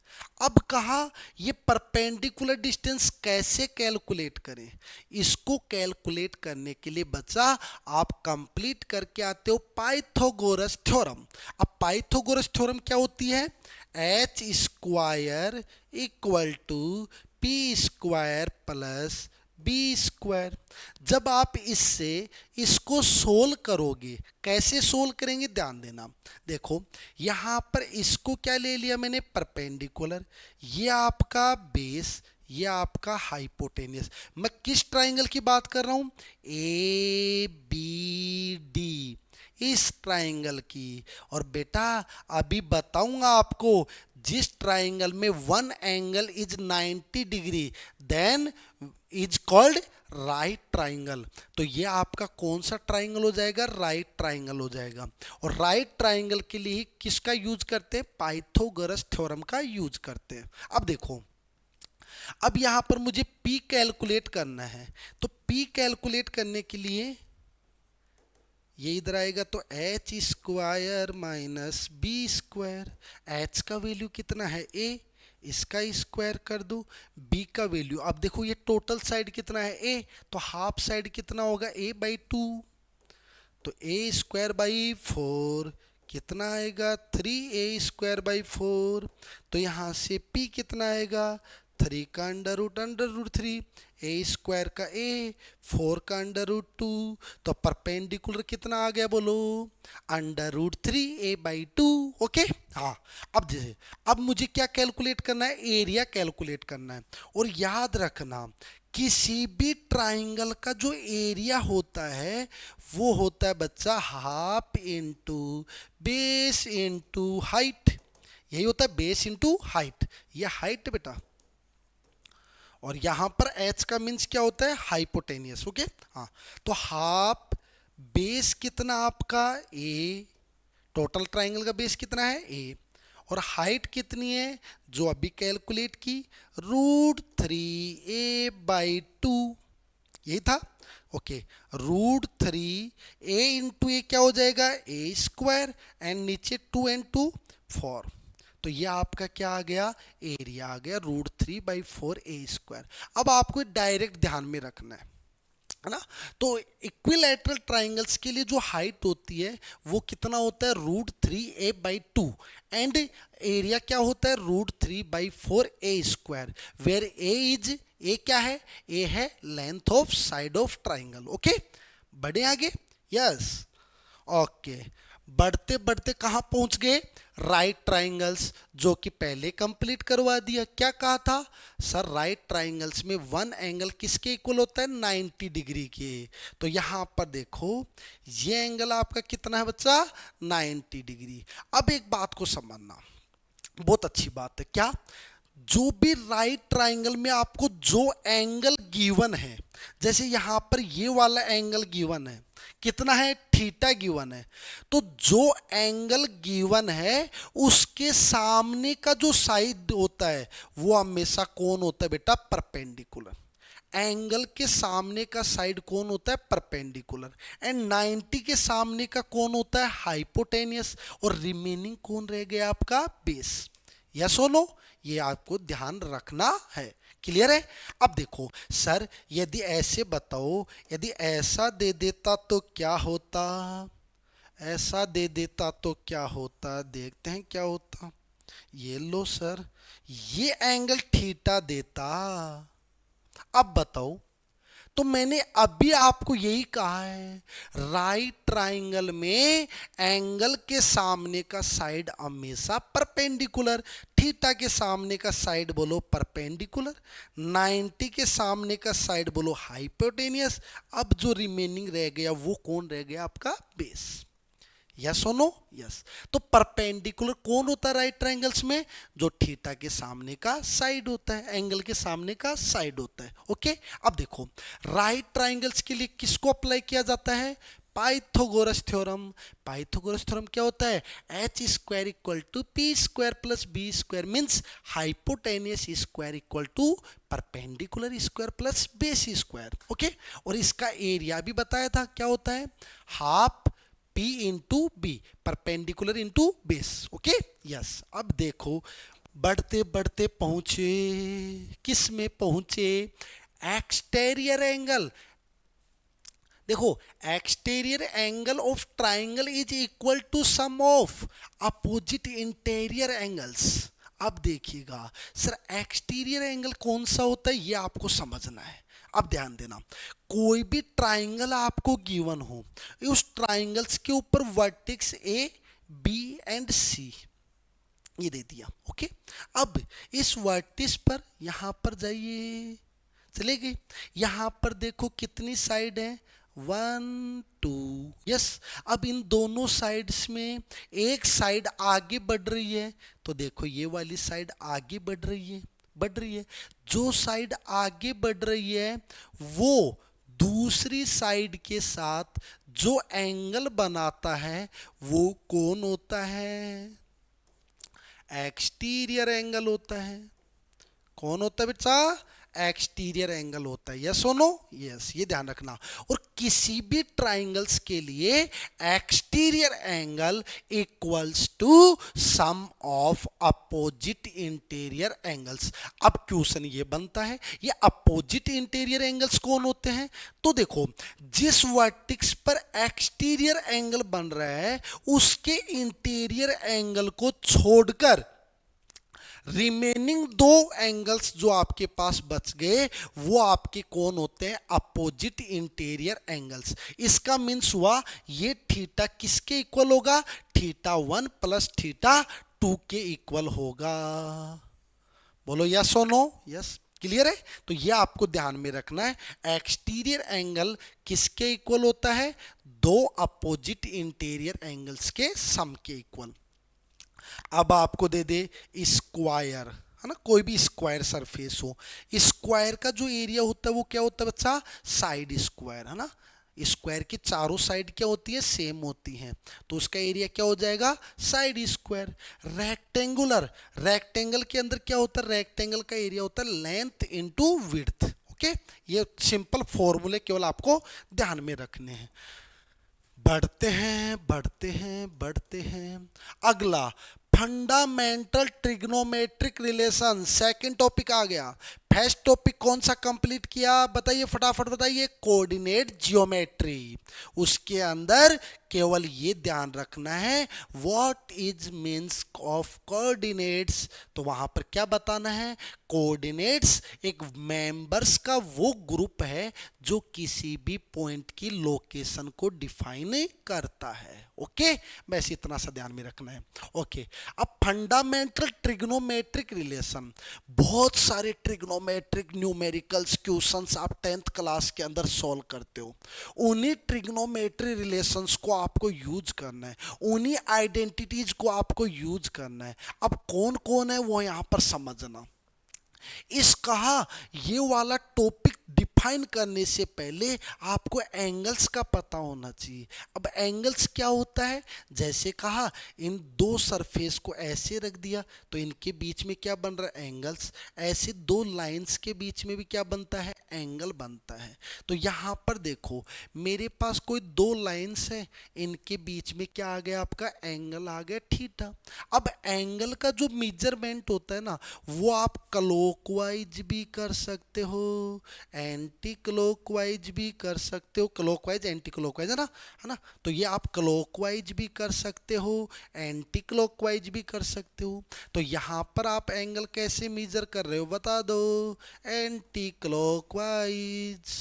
अब कहा ये परपेंडिकुलर डिस्टेंस कैसे कैलकुलेट करें, इसको कैलकुलेट करने के लिए बच्चा आप कंप्लीट करके आते हो पाइथागोरस थ्योरम। अब पाइथागोरस थ्योरम क्या होती है, H square equal to P square plus B square. जब आप इससे इसको सोल्व करोगे, कैसे सोल्व करेंगे ध्यान देना। देखो यहां पर इसको क्या ले लिया मैंने, परपेंडिकुलर, ये आपका बेस, ये आपका हाइपोटेनियस। मैं किस ट्राइंगल की बात कर रहा हूं, ए बी डी, इस ट्राइंगल की। और बेटा अभी बताऊंगा आपको, जिस ट्राइंगल में one angle is 90 degree then is called right triangle. तो ये आपका कौन सा ट्राइंगल हो जाएगा, राइट ट्राइंगल हो जाएगा। और राइट ट्राइंगल के लिए किसका यूज करते हैं, पाइथागोरस थ्योरम का यूज करते हैं। अब देखो अब यहां पर मुझे P कैलकुलेट करना है, तो P कैलकुलेट करने के लिए ये इधर आएगा, तो H square minus B square. H का वैल्यू कितना है, ए, इसका स्क्वायर कर दो, बी का वैल्यू, अब देखो ये टोटल साइड कितना है, ए, तो हाफ साइड कितना होगा, ए बाई 2, तो ए स्क्वायर बाई 4 कितना आएगा, 3a² बाई 4। तो यहां से p कितना आएगा, 3 का अंडर रूट 3, ए स्क्वायर का a, 4 का अंडर रूट 2। तो परपेंडिकुलर कितना आ गया बोलो, under root 3a by 2। Okay हाँ। अब जैसे अब मुझे क्या कैलकुलेट करना है, एरिया कैलकुलेट करना है। और याद रखना किसी भी ट्राइंगल का जो एरिया होता है वो होता है बच्चा half into base into height, यही होता है बेस इंटू हाइट, ये हाइट बेटा। और यहां पर एच का मीन्स क्या होता है, हाइपोटेनियस। ओके, हाँ, तो हाफ बेस कितना आपका ए, टोटल ट्राइंगल का बेस कितना है ए, और हाइट कितनी है जो अभी कैलकुलेट की, √3a/2, यही था। ओके, √3a इंटू ए क्या हो जाएगा, ए स्क्वायर, एंड नीचे 2 and 2 4, तो ये आपका क्या आ गया, एरिया आ गया √3/4a²। अब आपको डायरेक्ट ध्यान में रखना है ना। तो इक्विलैटरल ट्राइंगल्स के लिए जो हाइट होती है वो कितना होता है, √3a/2, एंड एरिया क्या होता है, √3/4a², वेयर ए क्या है, ए है length of side of triangle. Okay, बढ़े आगे, यस। ओके, बढ़ते बढ़ते कहां पहुंच गए, राइट ट्राइंगल्स, जो कि पहले कंप्लीट करवा दिया। क्या कहा था सर, राइट ट्राइंगल्स में वन एंगल किसके इक्वल होता है, 90 डिग्री के। तो यहां पर देखो ये एंगल आपका कितना है बच्चा, 90 डिग्री। अब एक बात को समझना, बहुत अच्छी बात है, क्या, जो भी राइट ट्राइंगल में आपको जो एंगल गिवन है, जैसे यहां पर ये वाला एंगल गिवन है, कितना है, थीटा गिवन है, तो जो एंगल गिवन है उसके सामने का जो साइड होता है वो हमेशा कौन होता है बेटा, परपेंडिकुलर। एंगल के सामने का साइड कौन होता है, परपेंडिकुलर, एंड 90 के सामने का कौन होता है, हाइपोटेनियस, और रिमेनिंग कौन रह गया आपका, बेस। यस और नो, ये आपको ध्यान रखना है। क्लियर है। अब देखो सर, यदि ऐसे बताओ, यदि ऐसा दे देता तो क्या होता, ऐसा दे देता तो क्या होता, देखते हैं क्या होता। ये लो सर, ये एंगल थीटा देता। अब बताओ, तो मैंने अभी आपको यही कहा है, राइट ट्राइंगल में एंगल के सामने का साइड हमेशा परपेंडिकुलर, थीटा के सामने का साइड बोलो परपेंडिकुलर, 90 के सामने का साइड बोलो हाइपोटेनियस। अब जो रिमेनिंग रह गया वो कौन रह गया, आपका बेस। यस और नो, यस। तो परपेंडिकुलर कौन होता है राइट ट्रायंगल्स में, जो थीटा के सामने का साइड होता है, एंगल के सामने का साइड होता है। ओके, अब देखो राइट ट्रायंगल्स के लिए किसको अप्लाई किया जाता है, पाइथागोरस थ्योरम। पाइथागोरस थ्योरम क्या होता है, h² = p² + b² means hypotenuse square = perpendicular square plus base square. Okay, और इसका एरिया भी बताया था, क्या होता है, half P into B, perpendicular into base. Okay, yes. अब देखो बढ़ते बढ़ते पहुंचे किस में पहुंचे, एक्सटेरियर एंगल। देखो exterior angle of triangle is equal to sum of opposite interior angles. अब देखिएगा सर, एक्सटीरियर एंगल कौन सा होता है ये आपको समझना है। अब ध्यान देना, कोई भी ट्राइंगल आपको गिवन हो, उस ट्राइंगल्स के ऊपर वर्टेक्स ए, बी एंड सी ये दे दिया। ओके, अब इस वर्टेक्स पर यहां पर जाइए, चले गए, यहां पर देखो कितनी साइड है, 1 2, यस। अब इन दोनों साइड्स में एक साइड आगे बढ़ रही है, तो देखो ये वाली साइड आगे बढ़ रही है, बढ़ रही है। जो साइड आगे बढ़ रही है वो दूसरी साइड के साथ जो एंगल बनाता है वो कौन होता है, एक्सटीरियर एंगल होता है। कौन होता है बेटा, एक्सटीरियर एंगल होता है। यस और नो, यस, ये ध्यान रखना। और किसी भी ट्राइंगल्स के लिए exterior angle equals to sum of opposite interior angles. अब क्वेश्चन ये बनता है, ये अपोजिट इंटीरियर एंगल्स कौन होते हैं, तो देखो जिस वर्टेक्स पर एक्सटीरियर एंगल बन रहा है उसके इंटीरियर एंगल को छोड़कर रिमेनिंग दो एंगल्स जो आपके पास बच गए वो आपके कौन होते हैं, अपोजिट इंटीरियर एंगल्स। इसका मीन्स हुआ ये थीटा किसके इक्वल होगा, θ1 + θ2 के इक्वल होगा। बोलो यस और नो, यस, क्लियर है। तो ये आपको ध्यान में रखना है, एक्सटीरियर एंगल किसके इक्वल होता है, दो अपोजिट इंटीरियर एंगल्स के सम के इक्वल। अब आपको दे दे स्क्वायर, है ना, कोई भी स्क्वायर सरफेस हो, स्क्वायर का जो एरिया होता है वो क्या होता है बच्चा, साइड स्क्वायर, है ना। स्क्वायर की चारों साइड क्या होती है, सेम होती हैं, तो उसका एरिया क्या हो जाएगा, साइड स्क्वायर। रेक्टेंगुलर, रेक्टेंगल के अंदर क्या होता है, रेक्टेंगल का एरिया होता है लेंथ इनटू विड्थ। ओके, ये सिंपल फॉर्मूले केवल आपको ध्यान में रखने हैं। बढ़ते हैं बढ़ते हैं बढ़ते हैं, अगला fundamental trigonometric relation, second topic आ गया। फर्स्ट टॉपिक कौन सा कंप्लीट किया बताइए, फटाफट बताइए, कोऑर्डिनेट जियोमेट्री। उसके अंदर केवल ये ध्यान रखना है what is means of coordinates, तो वहां पर क्या बताना है, कोऑर्डिनेट्स एक मेंबर्स का वो ग्रुप है जो किसी भी पॉइंट की लोकेशन को डिफाइन करता है। ओके, बस इतना सा ध्यान में रखना है। ओके, अब फंडामेंटल ट्रिग्नोमेट्रिक रिलेशन, बहुत सारे ट्रिग्नोमेट्रिक न्यूमेरिकल्स क्वेश्चंस आप 10th क्लास के अंदर सॉल्व करते हो। उन्हीं ट्रिग्नोमेट्री रिलेशंस को आपको यूज करना है, उन्हीं आइडेंटिटीज को आपको यूज करना है। अब कौन कौन है वो यहां पर समझना। इस कहा ये वाला टॉपिक डिफाइन करने से पहले आपको एंगल्स का पता होना चाहिए। अब एंगल्स क्या होता है, जैसे कहा इन दो सरफेस को ऐसे रख दिया तो इनके बीच में क्या बन रहा है, एंगल्स। ऐसे दो लाइंस के बीच में भी क्या बनता है, एंगल बनता है। तो यहाँ पर देखो मेरे पास कोई दो लाइंस हैं, इनके बीच में क्या आ गया, आपका एंगल आ गया थीटा। अब एंगल का जो मेजरमेंट होता है ना, वो आप क्लॉकवाइज भी कर सकते हो, एंटी क्लॉकवाइज भी कर सकते हो। क्लॉकवाइज एंटी क्लॉकवाइज है ना, तो ये आप क्लॉकवाइज भी कर सकते हो, एंटी क्लॉकवाइज भी कर सकते हो। तो यहाँ पर आप एंगल कैसे मेजर कर रहे हो बता दो, एंटी क्लॉकवाइज,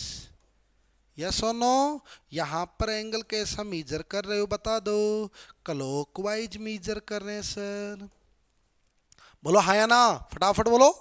यस और नो। यहाँ पर एंगल कैसा मेजर कर रहे हो बता दो, क्लॉकवाइज मेजर कर रहे हैं सर। बोलो हाँ या ना, फटाफट बोलो।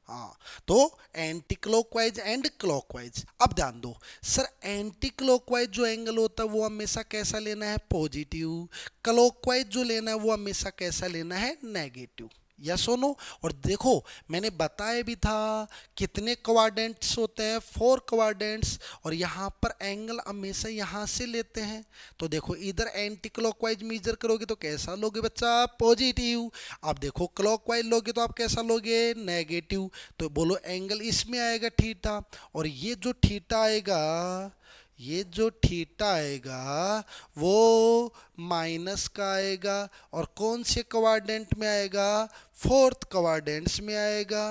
हाँ, तो एंटी क्लॉकवाइज एंड क्लॉकवाइज। अब ध्यान दो सर, एंटी क्लॉकवाइज जो एंगल होता है वो हमेशा कैसा लेना है, पॉजिटिव। क्लॉकवाइज जो लेना है वो हमेशा कैसा लेना है, नेगेटिव। यस और नो। और देखो मैंने बताया भी था कितने क्वाड्रेंट्स होते हैं, 4 क्वाड्रेंट्स, और यहाँ पर एंगल हमेशा यहाँ से लेते हैं। तो देखो इधर एंटी क्लॉकवाइज मेजर करोगे तो कैसा लोगे बच्चा, पॉजिटिव। आप देखो क्लॉकवाइज लोगे तो आप कैसा लोगे, नेगेटिव। तो बोलो एंगल इसमें आएगा थीटा, और ये जो थीटा आएगा, ये जो थीटा आएगा वो माइनस का आएगा, और कौन से क्वाड्रेंट में आएगा, 4th क्वाड्रेंट्स में आएगा।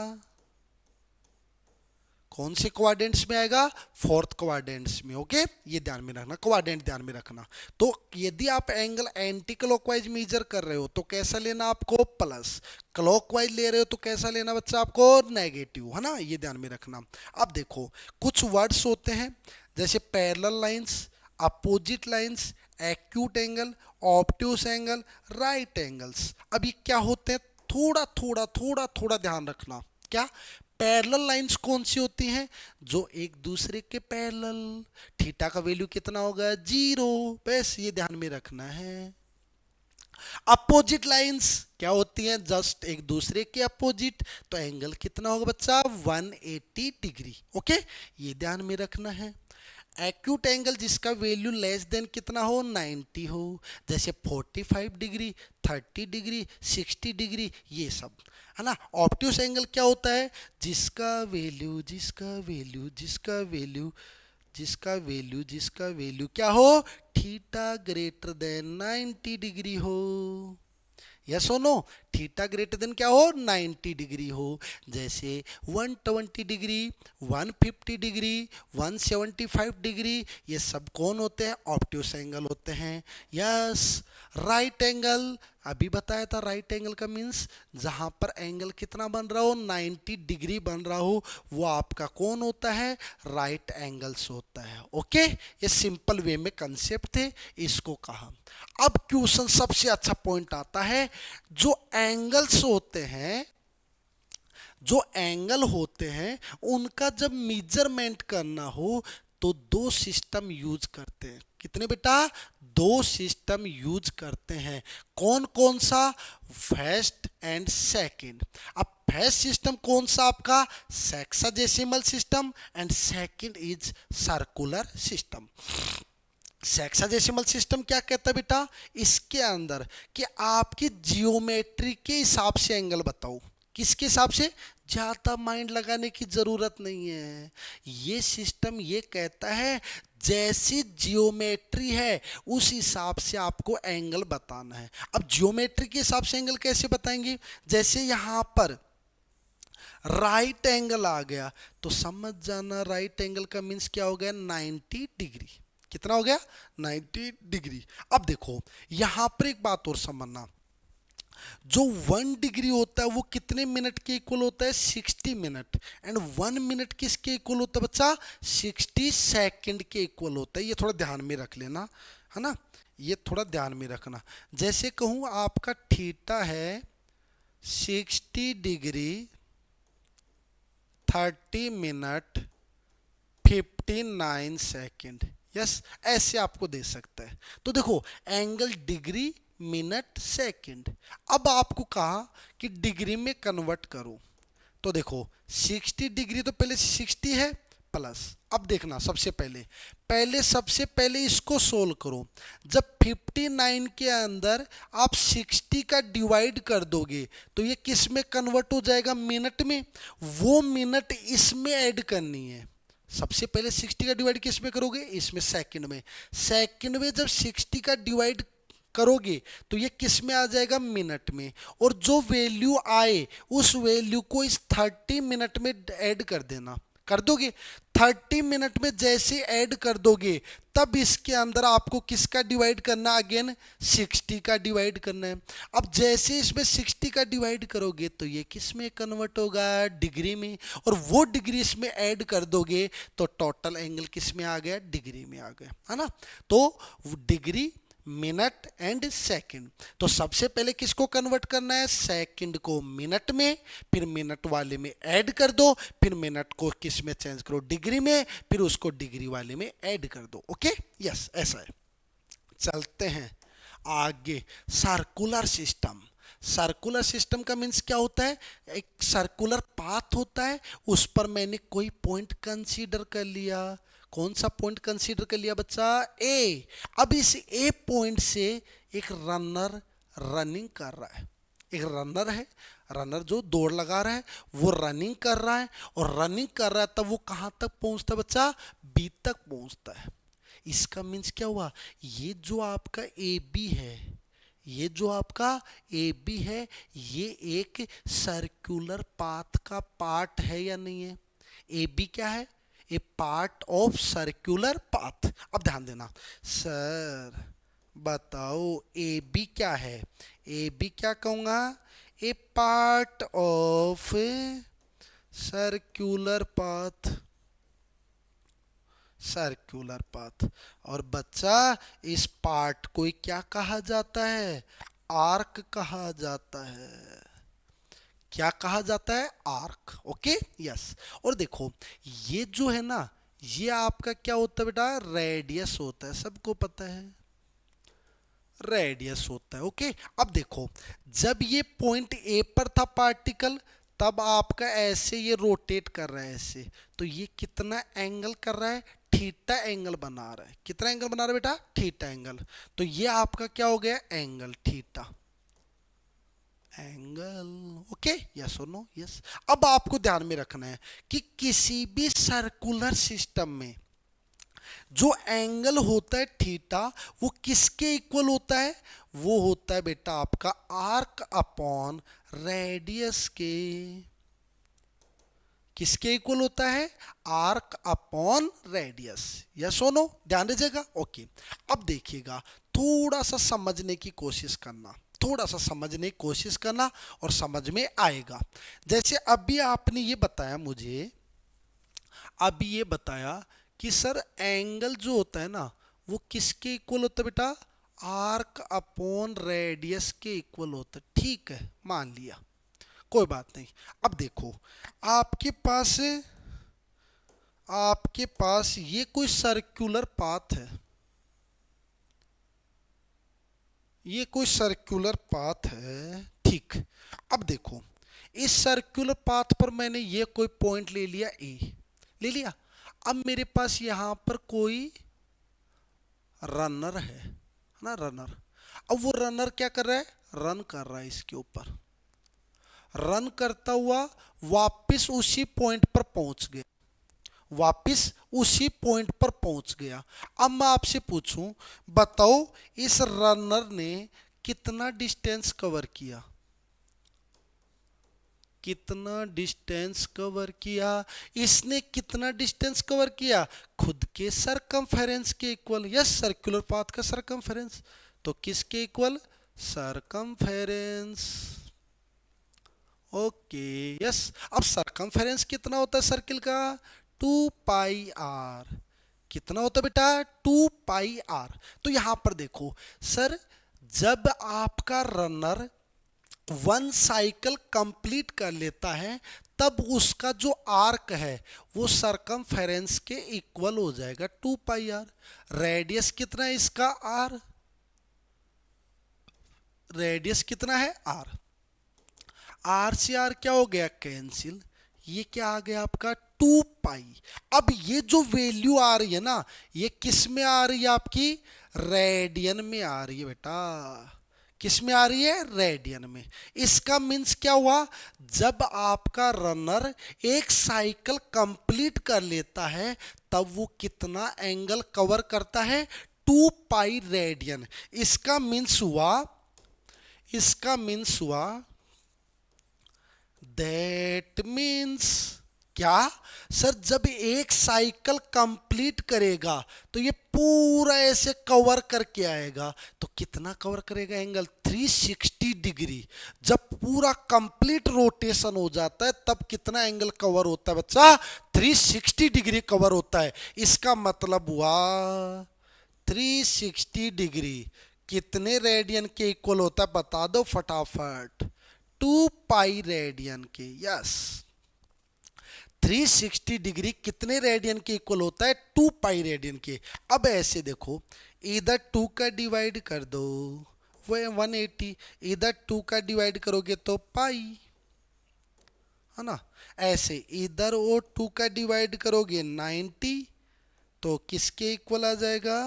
कौन से क्वाड्रेंट्स में आएगा, 4th क्वाड्रेंट्स में। ओके, ये ध्यान में रखना, क्वाड्रेंट ध्यान में रखना। तो यदि आप एंगल एंटी क्लॉकवाइज मेजर कर रहे हो तो कैसा लेना आपको, प्लस। क्लॉकवाइज ले रहे हो तो कैसा लेना बच्चा आपको, नेगेटिव, है ना, ये ध्यान में रखना। अब देखो कुछ वर्ड्स होते हैं जैसे parallel lines, opposite lines, acute angle, obtuse angle, right angles. अब ये क्या होते हैं, थोड़ा थोड़ा थोड़ा थोड़ा ध्यान रखना। क्या, पैरेलल लाइंस कौन सी होती हैं, जो एक दूसरे के पैरेलल। थीटा का वैल्यू कितना होगा, 0, बस ये ध्यान में रखना है। अपोजिट लाइंस क्या होती हैं, जस्ट एक दूसरे के अपोजिट, तो एंगल कितना होगा बच्चा, 180 डिग्री। ओके, ये ध्यान में रखना है। एक्यूट एंगल जिसका वैल्यू लेस देन कितना हो, 90 हो, जैसे 45 डिग्री, 30 डिग्री, 60 डिग्री, ये सब, है ना। ऑब्ट्यूस एंगल क्या होता है, जिसका वैल्यू जिसका वैल्यू जिसका वैल्यू जिसका वैल्यू जिसका वैल्यू क्या हो, थीटा ग्रेटर देन 90 डिग्री हो। यस और नो, थीटा ग्रेटर देन क्या हो, 90 डिग्री हो। जैसे 120 डिग्री, 150 डिग्री, 175 डिग्री, ये सब कौन होते हैं, ऑब्ट्यूस एंगल होते हैं। यस, राइट एंगल अभी बताया था, राइट एंगल का मीन्स जहां पर एंगल कितना बन रहा हो, 90 डिग्री बन रहा हो, वो आपका कौन होता है, राइट एंगल्स होता है। ओके, ये सिंपल वे में कंसेप्ट थे, इसको कहा। अब क्वेश्चन सबसे अच्छा पॉइंट आता है, जो एंगल्स होते हैं, जो एंगल होते हैं उनका जब मेजरमेंट करना हो तो दो सिस्टम यूज करते हैं। कितने बेटा, दो सिस्टम यूज करते हैं। कौन कौन सा, फर्स्ट एंड सेकंड। अब फर्स्ट सिस्टम कौन सा आपका, sexagesimal system, and second is circular system. Sexagesimal system क्या कहता है बेटा, इसके अंदर कि आपकी जियोमेट्री के हिसाब से एंगल बताओ। किसके हिसाब से, ज़्यादा माइंड लगाने की ज़रूरत नहीं है। ये सिस्टम ये कहता है जैसी जियोमेट्री है उस हिसाब से आपको एंगल बताना है। अब जियोमेट्री के हिसाब से एंगल कैसे बताएंगे, जैसे यहाँ पर राइट एंगल आ गया तो समझ जाना राइट एंगल का मीन्स क्या हो गया, 90 डिग्री। कितना हो गया, 90 डिग्री। अब देखो यहां पर एक बात और समझना, जो 1 डिग्री होता है वो कितने मिनट के इक्वल होता है, 60 मिनट। एंड 1 मिनट किसके इक्वल होता है बच्चा, 60 सेकंड के इक्वल होता है। ये थोड़ा ध्यान में रख लेना, है ना, ये थोड़ा ध्यान में रखना। जैसे कहूं आपका थीटा है 60 डिग्री 30 मिनट 59 सेकंड, यस ऐसे आपको दे सकता है। तो देखो एंगल डिग्री मिनट सेकंड। अब आपको कहा कि डिग्री में कन्वर्ट करो, तो देखो 60 डिग्री तो पहले 60 है प्लस, अब देखना सबसे पहले इसको सोल्व करो। जब 59 के अंदर आप 60 का डिवाइड कर दोगे तो ये किस में कन्वर्ट हो जाएगा, मिनट में। वो मिनट इसमें ऐड करनी है। सबसे पहले 60 का डिवाइड किस में करोगे, इसमें, सेकंड में। सेकंड में जब 60 का डिवाइड करोगे तो ये किस में आ जाएगा, मिनट में। और जो वैल्यू आए उस वैल्यू को इस 30 मिनट में ऐड कर देना। कर दोगे 30 मिनट में जैसे ऐड कर दोगे तब इसके अंदर आपको किसका डिवाइड करना, अगेन 60 का डिवाइड करना है। अब जैसे इसमें 60 का डिवाइड करोगे तो ये किस में कन्वर्ट होगा, डिग्री में। और वो डिग्री इसमें ऐड कर दोगे तो टोटल एंगल किस में आ गया, डिग्री में आ गया, है ना। तो डिग्री मिनट एंड सेकंड। तो सबसे पहले किसको कन्वर्ट करना है, सेकंड को मिनट में, फिर मिनट वाले में ऐड कर दो, फिर मिनट को किस में चेंज करो, डिग्री में, फिर उसको डिग्री वाले में ऐड कर दो। ओके, यस ऐसा है। चलते हैं आगे, सर्कुलर सिस्टम। सर्कुलर सिस्टम का मीन्स क्या होता है, एक सर्कुलर पाथ होता है, उस पर मैंने कोई पॉइंट कंसीडर कर लिया। कौन सा पॉइंट कंसीडर कर लिया बच्चा, ए। अब इस ए पॉइंट से एक रनर रनिंग कर रहा है। एक रनर है, रनर जो दौड़ लगा रहा है वो रनिंग कर रहा है, और रनिंग कर रहा है तब वो कहां तक पहुंचता है बच्चा, बी तक पहुंचता है। इसका मीन्स क्या हुआ, ये जो आपका ए बी है, ये जो आपका ए बी है, ये एक सर्कुलर पाथ का पार्ट है या नहीं है। ए बी क्या है, ए पार्ट ऑफ सर्कुलर पाथ। अब ध्यान देना, सर बताओ ए बी क्या है, ए बी क्या कहूंगा, a part of circular path, circular path. और बच्चा इस पार्ट को क्या कहा जाता है, आर्क कहा जाता है। क्या कहा जाता है, आर्क। Okay, yes. और देखो ये जो है ना, ये आपका क्या होता है बेटा, रेडियस होता है, सबको पता है रेडियस होता है। ओके, अब देखो जब ये पॉइंट ए पर था पार्टिकल, तब आपका ऐसे ये रोटेट कर रहा है ऐसे, तो ये कितना एंगल कर रहा है, थीटा एंगल बना रहा है। कितना एंगल बना रहा है बेटा, थीटा एंगल। तो ये आपका क्या हो गया, angle theta angle. Okay, yes और नो, यस। अब आपको ध्यान में रखना है कि किसी भी सर्कुलर सिस्टम में जो एंगल होता है थीटा, वो किसके इक्वल होता है, वो होता है बेटा आपका आर्क अपॉन रेडियस के। किसके इक्वल होता है, आर्क अपॉन रेडियस। यस और नो, ध्यान दीजिएगा। ओके, अब देखिएगा, थोड़ा सा समझने की कोशिश करना, थोड़ा सा समझने की कोशिश करना और समझ में आएगा। जैसे अभी आपने ये बताया मुझे, अभी ये बताया कि सर एंगल जो होता है ना वो किसके इक्वल होता है बेटा, आर्क अपॉन रेडियस के इक्वल होता है। ठीक है, मान लिया, कोई बात नहीं। अब देखो आपके पास ये कोई सर्कुलर पाथ है, ये कोई सर्कुलर पाथ है, ठीक। अब देखो, इस सर्कुलर पाथ पर मैंने ये कोई पॉइंट ले लिया ए, ले लिया। अब मेरे पास यहां पर कोई रनर है ना, रनर। अब वो रनर क्या कर रहा है, रन कर रहा है इसके ऊपर, रन करता हुआ वापस उसी पॉइंट पर पहुंच गया, वापस उसी पॉइंट पर पहुंच गया। अब मैं आपसे पूछूं, बताओ इस रनर ने कितना डिस्टेंस कवर किया, कितना डिस्टेंस कवर किया, इसने कितना डिस्टेंस कवर किया, खुद के सरकमफेरेंस के इक्वल। यस, सर्कुलर पाथ का सरकमफेरेंस, तो किसके इक्वल, सरकमफेरेंस। Okay, yes. अब सरकमफेरेंस कितना होता है सर्किल का, 2πr। कितना होता है बेटा, 2πr। तो यहां पर देखो सर, जब आपका रनर 1 साइकिल कंप्लीट कर लेता है तब उसका जो आर्क है वो सरकमफेरेंस के इक्वल हो जाएगा, 2πr। रेडियस कितना है इसका, r। रेडियस कितना है, r। r से r क्या हो गया, कैंसिल। ये क्या आ गया आपका, 2π। अब ये जो वैल्यू आ रही है ना, ये किस में आ रही है आपकी, रेडियन में आ रही है बेटा। किस में आ रही है, रेडियन में। इसका मीन्स क्या हुआ, जब आपका रनर एक साइकिल कंप्लीट कर लेता है तब वो कितना एंगल कवर करता है, 2π रेडियन। इसका मीन्स हुआ, इसका मीन्स हुआ, दैट मीन्स क्या सर, जब एक साइकिल कंप्लीट करेगा तो ये पूरा ऐसे कवर करके आएगा, तो कितना कवर करेगा एंगल, 360 डिग्री। जब पूरा कंप्लीट रोटेशन हो जाता है तब कितना एंगल कवर होता है बच्चा, 360 डिग्री कवर होता है। इसका मतलब हुआ 360 डिग्री कितने रेडियन के इक्वल होता है, बता दो फटाफट, 2π रेडियन के। यस, 360 डिग्री कितने रेडियन के इक्वल होता है, 2π रेडियन के। अब ऐसे देखो, इधर 2 का डिवाइड कर दो, वो 180, इधर 2 का डिवाइड करोगे तो पाई, है ना। ऐसे इधर वो 2 का डिवाइड करोगे 90, तो किसके इक्वल आ जाएगा,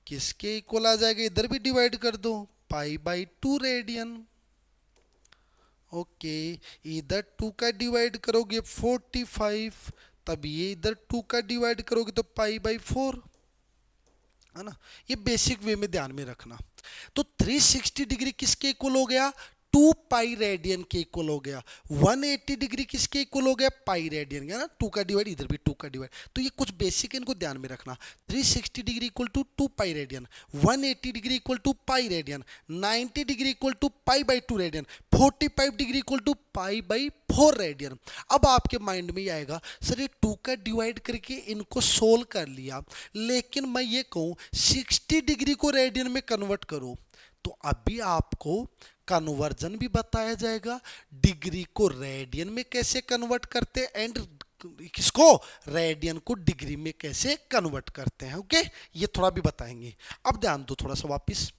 किसके इक्वल आ जाएगा, इधर भी डिवाइड कर दो, π/2 रेडियन। ओके, इधर 2 का डिवाइड करोगे 45, तब ये इधर 2 का डिवाइड करोगे तो π/4, है ना। ये बेसिक वे में ध्यान में रखना। तो 360 डिग्री किसके इक्वल हो गया, 2π रेडियन के इक्वल हो गया। 180 डिग्री किसके इक्वल हो गया, पाई रेडियन, है ना। 2 का डिवाइड, इधर भी 2 का डिवाइड। तो ये कुछ बेसिक इनको ध्यान में रखना। 360 degree equal to 2π radian, 180 degree equal to pi radian, 90 degree equal to π/2 radian, 45 degree equal to π/4 radian. अब आपके माइंड में ये आएगा, सर ये 2 का डिवाइड करके इनको सोल्व कर लिया, लेकिन मैं ये कहूँ 60 डिग्री को रेडियन में कन्वर्ट करो, तो अभी आपको कन्वर्जन भी बताया जाएगा, डिग्री को रेडियन में कैसे कन्वर्ट करते हैं एंड किसको, रेडियन को डिग्री में कैसे कन्वर्ट करते हैं। ओके, ये थोड़ा भी बताएंगे। अब ध्यान दो थोड़ा सा वापस।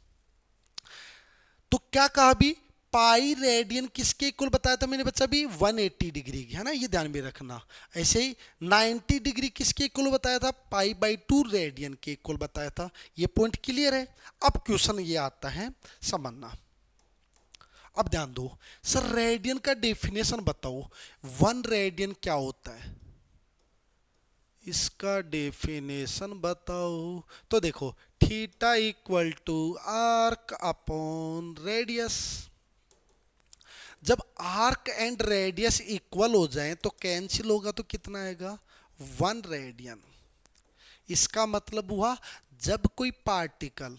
तो क्या कहा अभी, पाई रेडियन किसके इक्वल बताया था मैंने बच्चा भी, 180 डिग्री, है ना, ये ध्यान में रखना। ऐसे ही 90 डिग्री किसके इक्वल बताया था, π/2 रेडियन के इक्वल बताया था। ये पॉइंट क्लियर है। अब क्वेश्चन ये आता है, समझना। अब ध्यान दो, सर रेडियन का डेफिनेशन बताओ, 1 रेडियन क्या होता है, इसका डेफिनेशन बताओ। तो देखो, theta equal to arc upon radius. जब आर्क एंड रेडियस इक्वल हो जाए तो कैंसिल होगा, तो कितना आएगा, 1 रेडियन। इसका मतलब हुआ जब कोई पार्टिकल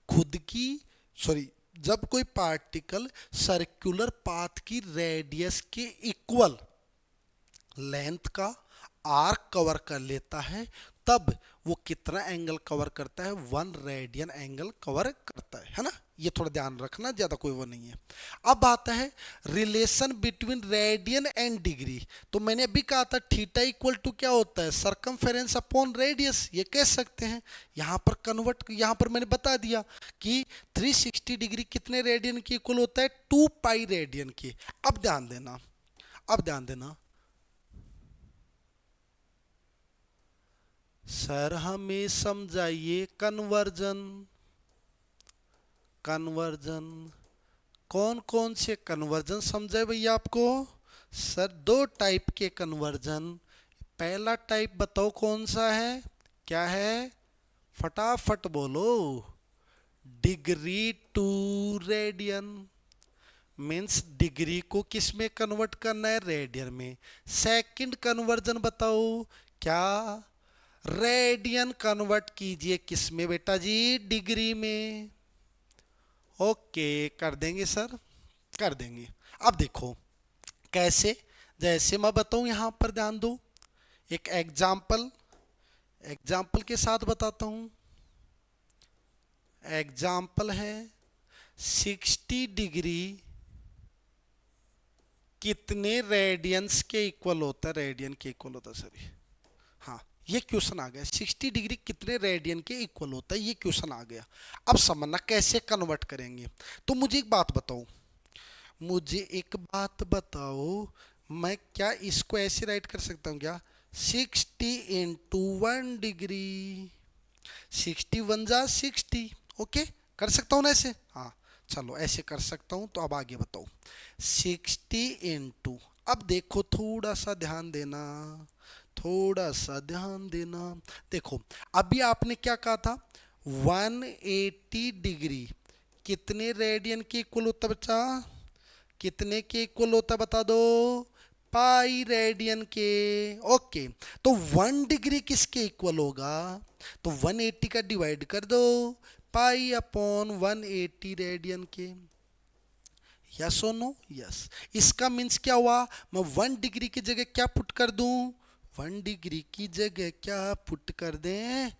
खुद की, सॉरी, जब कोई पार्टिकल सर्कुलर पाथ की रेडियस के इक्वल लेंथ का आर्क कवर कर लेता है, तब वो कितना एंगल कवर करता है? 1 रेडियन एंगल कवर करता है ना। ये थोड़ा ध्यान रखना, ज्यादा कोई वो नहीं है। अब आता है relation between radian and degree. तो मैंने अभी कहा था थीटा इक्वल टू क्या होता है? सरकमफेरेंस अपॉन रेडियस, ये कह सकते हैं। यहां पर कन्वर्ट, यहां पर मैंने बता दिया कि 360 डिग्री कितने रेडियन के इक्वल होता है? 2 पाई रेडियन के। अब ध्यान देना, अब ध्यान देना, सर हमें समझाइए कन्वर्जन। कन्वर्जन कौन कौन से कन्वर्जन समझाए भैया आपको? सर 2 टाइप के कन्वर्जन। पहला टाइप बताओ कौन सा है? क्या है? फटाफट बोलो। Degree to radian. Means degree को किस में कन्वर्ट करना है? रेडियन में। सेकंड कन्वर्जन बताओ क्या? रेडियन कन्वर्ट कीजिए किस में बेटा जी? डिग्री में। ओके, कर देंगे सर, कर देंगे। अब देखो कैसे, जैसे मैं बताऊं, यहां पर ध्यान दो। एक एग्जाम्पल, एग्जाम्पल के साथ बताता हूं। एग्जाम्पल है 60 डिग्री कितने रेडियंस के इक्वल होता है? रेडियन के इक्वल होता है सर। हाँ, ये क्वेश्चन आ गया, 60 डिग्री कितने रेडियन के इक्वल होता है, ये क्वेश्चन आ गया। अब समझना कैसे कन्वर्ट करेंगे। तो मुझे एक बात बताओ, मुझे एक बात बताओ, मैं क्या इसको ऐसे राइट कर सकता हूँ क्या? 60 इंटू 1 डिग्री, 61 जा 60। ओके, कर सकता हूँ ना ऐसे? हाँ, चलो ऐसे कर सकता हूँ। तो अब आगे बताओ, 60 इंटू, अब देखो थोड़ा सा ध्यान देना, थोड़ा सा ध्यान देना। देखो अभी आपने क्या कहा था? 180 डिग्री कितने रेडियन के इक्वल होता है बच्चा? कितने के इक्वल होता है बता दो? पाई रेडियन के। ओके, तो 1 डिग्री किसके इक्वल होगा? तो 180 का डिवाइड कर दो पाई अपॉन 180 रेडियन के। यस और नो? यस। इसका मीन्स क्या हुआ? मैं 1 डिग्री की जगह क्या पुट कर दूं? 1 डिग्री की जगह क्या पुट कर दें?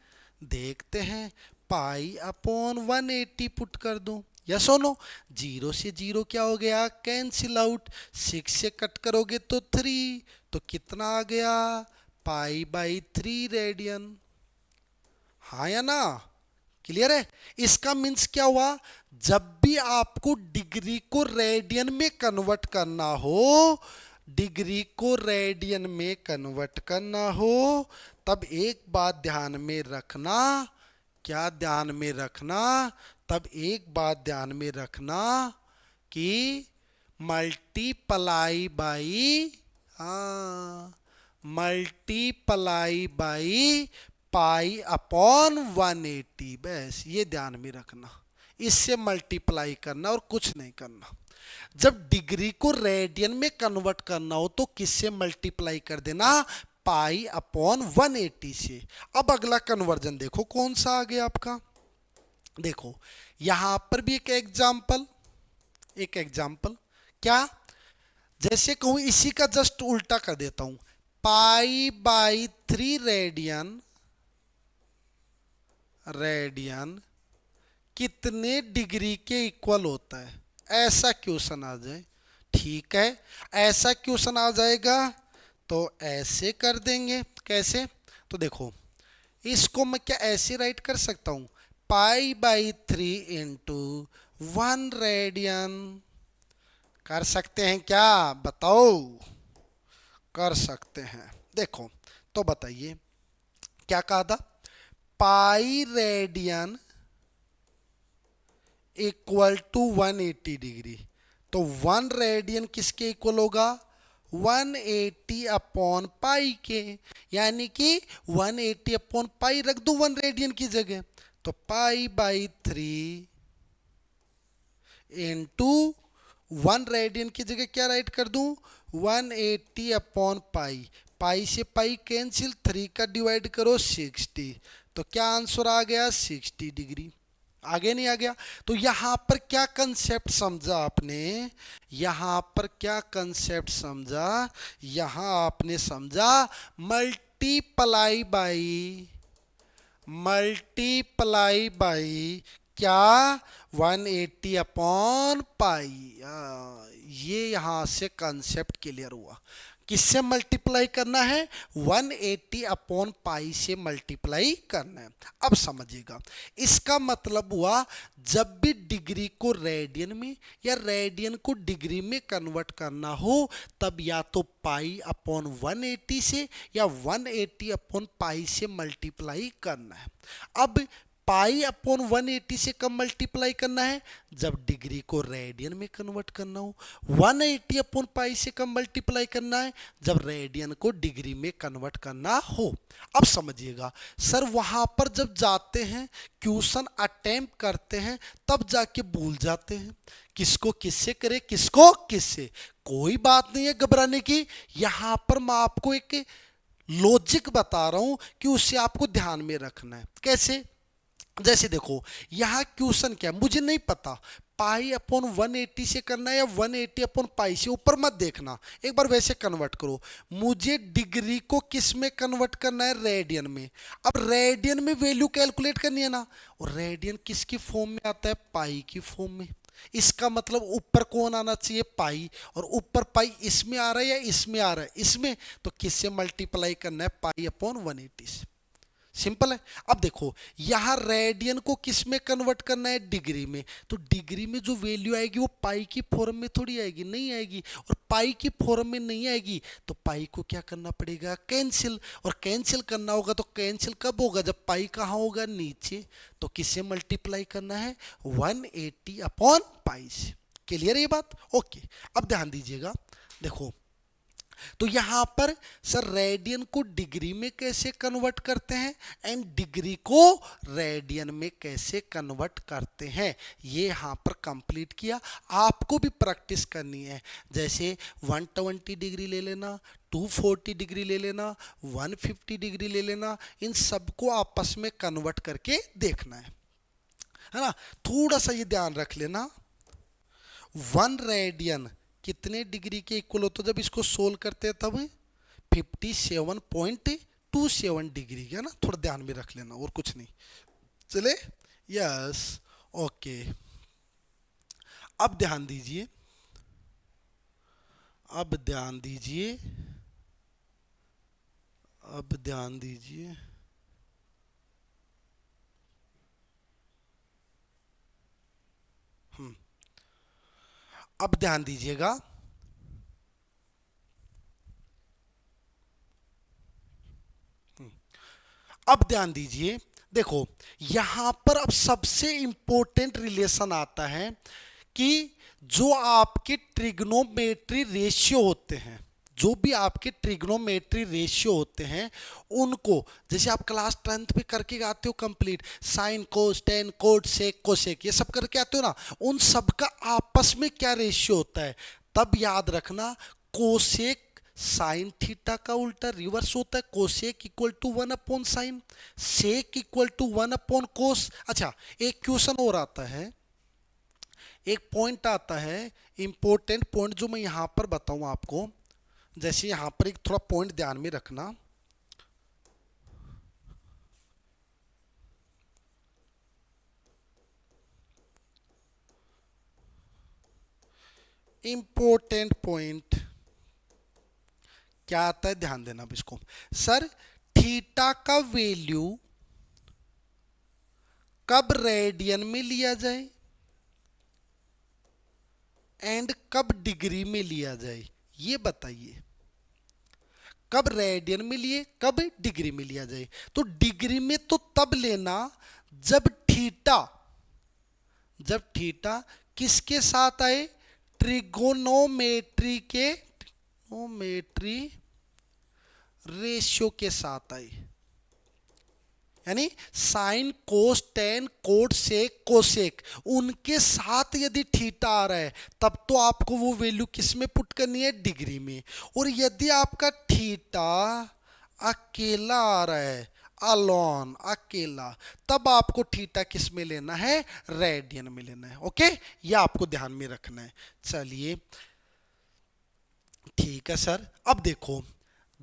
देखते हैं, पाई अपॉन 180 पुट कर दूं। यस और नो? 0 से 0 क्या हो गया? Cancel out. 6 से कट करोगे तो 3, तो कितना आ गया? Pi by 3 radian. हाँ या ना? क्लियर है? इसका मीन्स क्या हुआ? जब भी आपको डिग्री को रेडियन में कन्वर्ट करना हो, डिग्री को रेडियन में कन्वर्ट करना हो, तब एक बात ध्यान में रखना। क्या ध्यान में रखना? तब एक बात ध्यान में रखना कि मल्टीप्लाई बाई, हाँ, मल्टीप्लाई बाई पाई अपॉन 180। बस ये ध्यान में रखना, इससे मल्टीप्लाई करना और कुछ नहीं करना। जब डिग्री को रेडियन में कन्वर्ट करना हो तो किससे मल्टीप्लाई कर देना? पाई अपॉन 180 से। अब अगला कन्वर्जन देखो कौन सा आ गया आपका। देखो यहां पर भी एक एग्जाम्पल, एक एग्जाम्पल क्या? जैसे कहूं इसी का जस्ट उल्टा कर देता हूं, पाई बाई 3 रेडियन, रेडियन कितने डिग्री के इक्वल होता है? ऐसा क्वेश्चन आ जाए, ठीक है, ऐसा क्वेश्चन आ जाएगा तो ऐसे कर देंगे। कैसे? तो देखो इसको मैं क्या ऐसे राइट कर सकता हूं, पाई बाई 3 इंटू 1 रेडियन। कर सकते हैं क्या? बताओ। कर सकते हैं। देखो तो बताइए क्या कहा था? Pi radian equal to 180 degree. तो 1 रेडियन किसके इक्वल होगा? 180 अपॉन पाई के। यानी कि 180 अपॉन पाई रख दो 1 रेडियन की जगह, तो पाई बाई 3 इंटू 1 रेडियन की जगह क्या राइट कर दूं? 180 अपॉन पाई, पाई से पाई कैंसिल, 3 का डिवाइड करो 60, तो क्या आंसर आ गया? 60 डिग्री। आगे नहीं आ गया। तो यहां पर क्या कंसेप्ट समझा आपने, यहां पर क्या कंसेप्ट समझा, यहां आपने समझा मल्टीप्लाई बाई, मल्टीप्लाई बाई क्या, 180 अपॉन पाई। ये यहां से कंसेप्ट क्लियर हुआ। किससे मल्टीप्लाई करना है, 180 अपॉन पाई से मल्टीप्लाई करना है। अब समझिएगा, इसका मतलब हुआ जब भी डिग्री को रेडियन में या रेडियन को डिग्री में कन्वर्ट करना हो, तब या तो पाई अपॉन 180 से या 180 अपॉन पाई से मल्टीप्लाई करना है। अब पाई अपॉन 180 से कब मल्टीप्लाई करना है, जब डिग्री को रेडियन में कन्वर्ट करना हो। 180 अपॉन पाई से कब मल्टीप्लाई करना है, जब रेडियन को डिग्री में कन्वर्ट करना हो। अब समझिएगा सर, वहां पर जब जाते हैं क्वेश्चन अटेम्प्ट करते हैं तब जाके भूल जाते हैं किसको किससे करे, किसको किससे। कोई बात नहीं है घबराने की, यहां पर मैं आपको एक लॉजिक बता रहा हूं कि उससे आपको ध्यान में रखना है। कैसे, जैसे देखो यहां क्वेश्चन क्या है मुझे नहीं पता, पाई अपॉन 180 से करना है या 180 अपॉन पाई से, ऊपर मत देखना, एक बार वैसे कन्वर्ट करो। मुझे डिग्री को किस में कन्वर्ट करना है, रेडियन में। अब रेडियन में वैल्यू कैलकुलेट करनी है ना, और रेडियन किसकी फॉर्म में आता है, पाई की फॉर्म में। इसका मतलब ऊपर कौन आना चाहिए, पाई, और ऊपर पाई इसमें आ रहा है या इसमें आ रहा है, इसमें। तो किससे मल्टीप्लाई करना है, पाई अपॉन 180 से। सिंपल है। अब देखो यहां रेडियन को किस में कन्वर्ट करना है, डिग्री में। तो डिग्री में जो वैल्यू आएगी वो पाई की फॉर्म में थोड़ी आएगी, नहीं आएगी। और पाई की फॉर्म में नहीं आएगी तो पाई को क्या करना पड़ेगा, कैंसिल। और कैंसिल करना होगा तो कैंसिल कब होगा, जब पाई कहां होगा, नीचे। तो किससे मल्टीप्लाई करना है, 180 अपॉन पाई से। क्लियर है ये बात, ओके। अब ध्यान दीजिएगा, देखो तो यहां पर सर रेडियन को डिग्री में कैसे कन्वर्ट करते हैं एंड डिग्री को रेडियन में कैसे कन्वर्ट करते हैं, ये यहां पर कंप्लीट किया। आपको भी प्रैक्टिस करनी है। जैसे 120 डिग्री ले लेना, 240 डिग्री ले लेना, 150 डिग्री ले लेना, इन सबको आपस में कन्वर्ट करके देखना है ना। थोड़ा सा ये ध्यान रख लेना, 1 रेडियन कितने डिग्री के इक्वल होता है, जब इसको सोल्व करते हैं तब 57.27 डिग्री है ना। थोड़ा ध्यान में रख लेना, और कुछ नहीं, चले। Yes, okay. अब ध्यान दीजिए, अब ध्यान दीजिए, अब ध्यान दीजिए। अब ध्यान दीजिएगा, अब ध्यान दीजिए। देखो यहां पर अब सबसे इंपॉर्टेंट रिलेशन आता है कि जो आपके ट्रिग्नोमेट्री रेशियो होते हैं, जो भी आपके ट्रिग्नोमेट्री रेशियो होते हैं, उनको जैसे आप क्लास 10th पे करके आते हो complete, sine cos tan cot sec cosec, ये सब करके आते हो ना, उन सब का आपस में क्या रेशियो होता है, तब याद रखना कोसेक साइन थीटा का उल्टा रिवर्स होता है, cosec equal to 1 upon sine, sec equal to 1 upon cos. अच्छा एक क्वेश्चन और आता है, एक पॉइंट आता है, इंपॉर्टेंट पॉइंट जो मैं यहां पर बताऊं आपको। जैसे यहां पर एक थोड़ा पॉइंट ध्यान में रखना, इंपॉर्टेंट पॉइंट क्या आता है, ध्यान देना अब इसको। सर थीटा का वैल्यू कब रेडियन में लिया जाए एंड कब डिग्री में लिया जाए, ये बताइए। कब रेडियन में लिए, कब डिग्री में लिया जाए। तो डिग्री में तो तब लेना जब थीटा, जब थीटा किसके साथ आए, ट्रिगोनोमेट्री के, ट्रिगोनोमेट्री रेशियो के साथ आए। यानी sine cos tan cot sec cosec, उनके साथ यदि थीटा आ रहा है तब तो आपको वो वैल्यू किस में पुट करनी है, डिग्री में। और यदि आपका थीटा अकेला आ रहा है, अलोन, अकेला, तब आपको थीटा किस में लेना है, रेडियन में लेना है। ओके, ये आपको ध्यान में रखना है। चलिए ठीक है सर। अब देखो,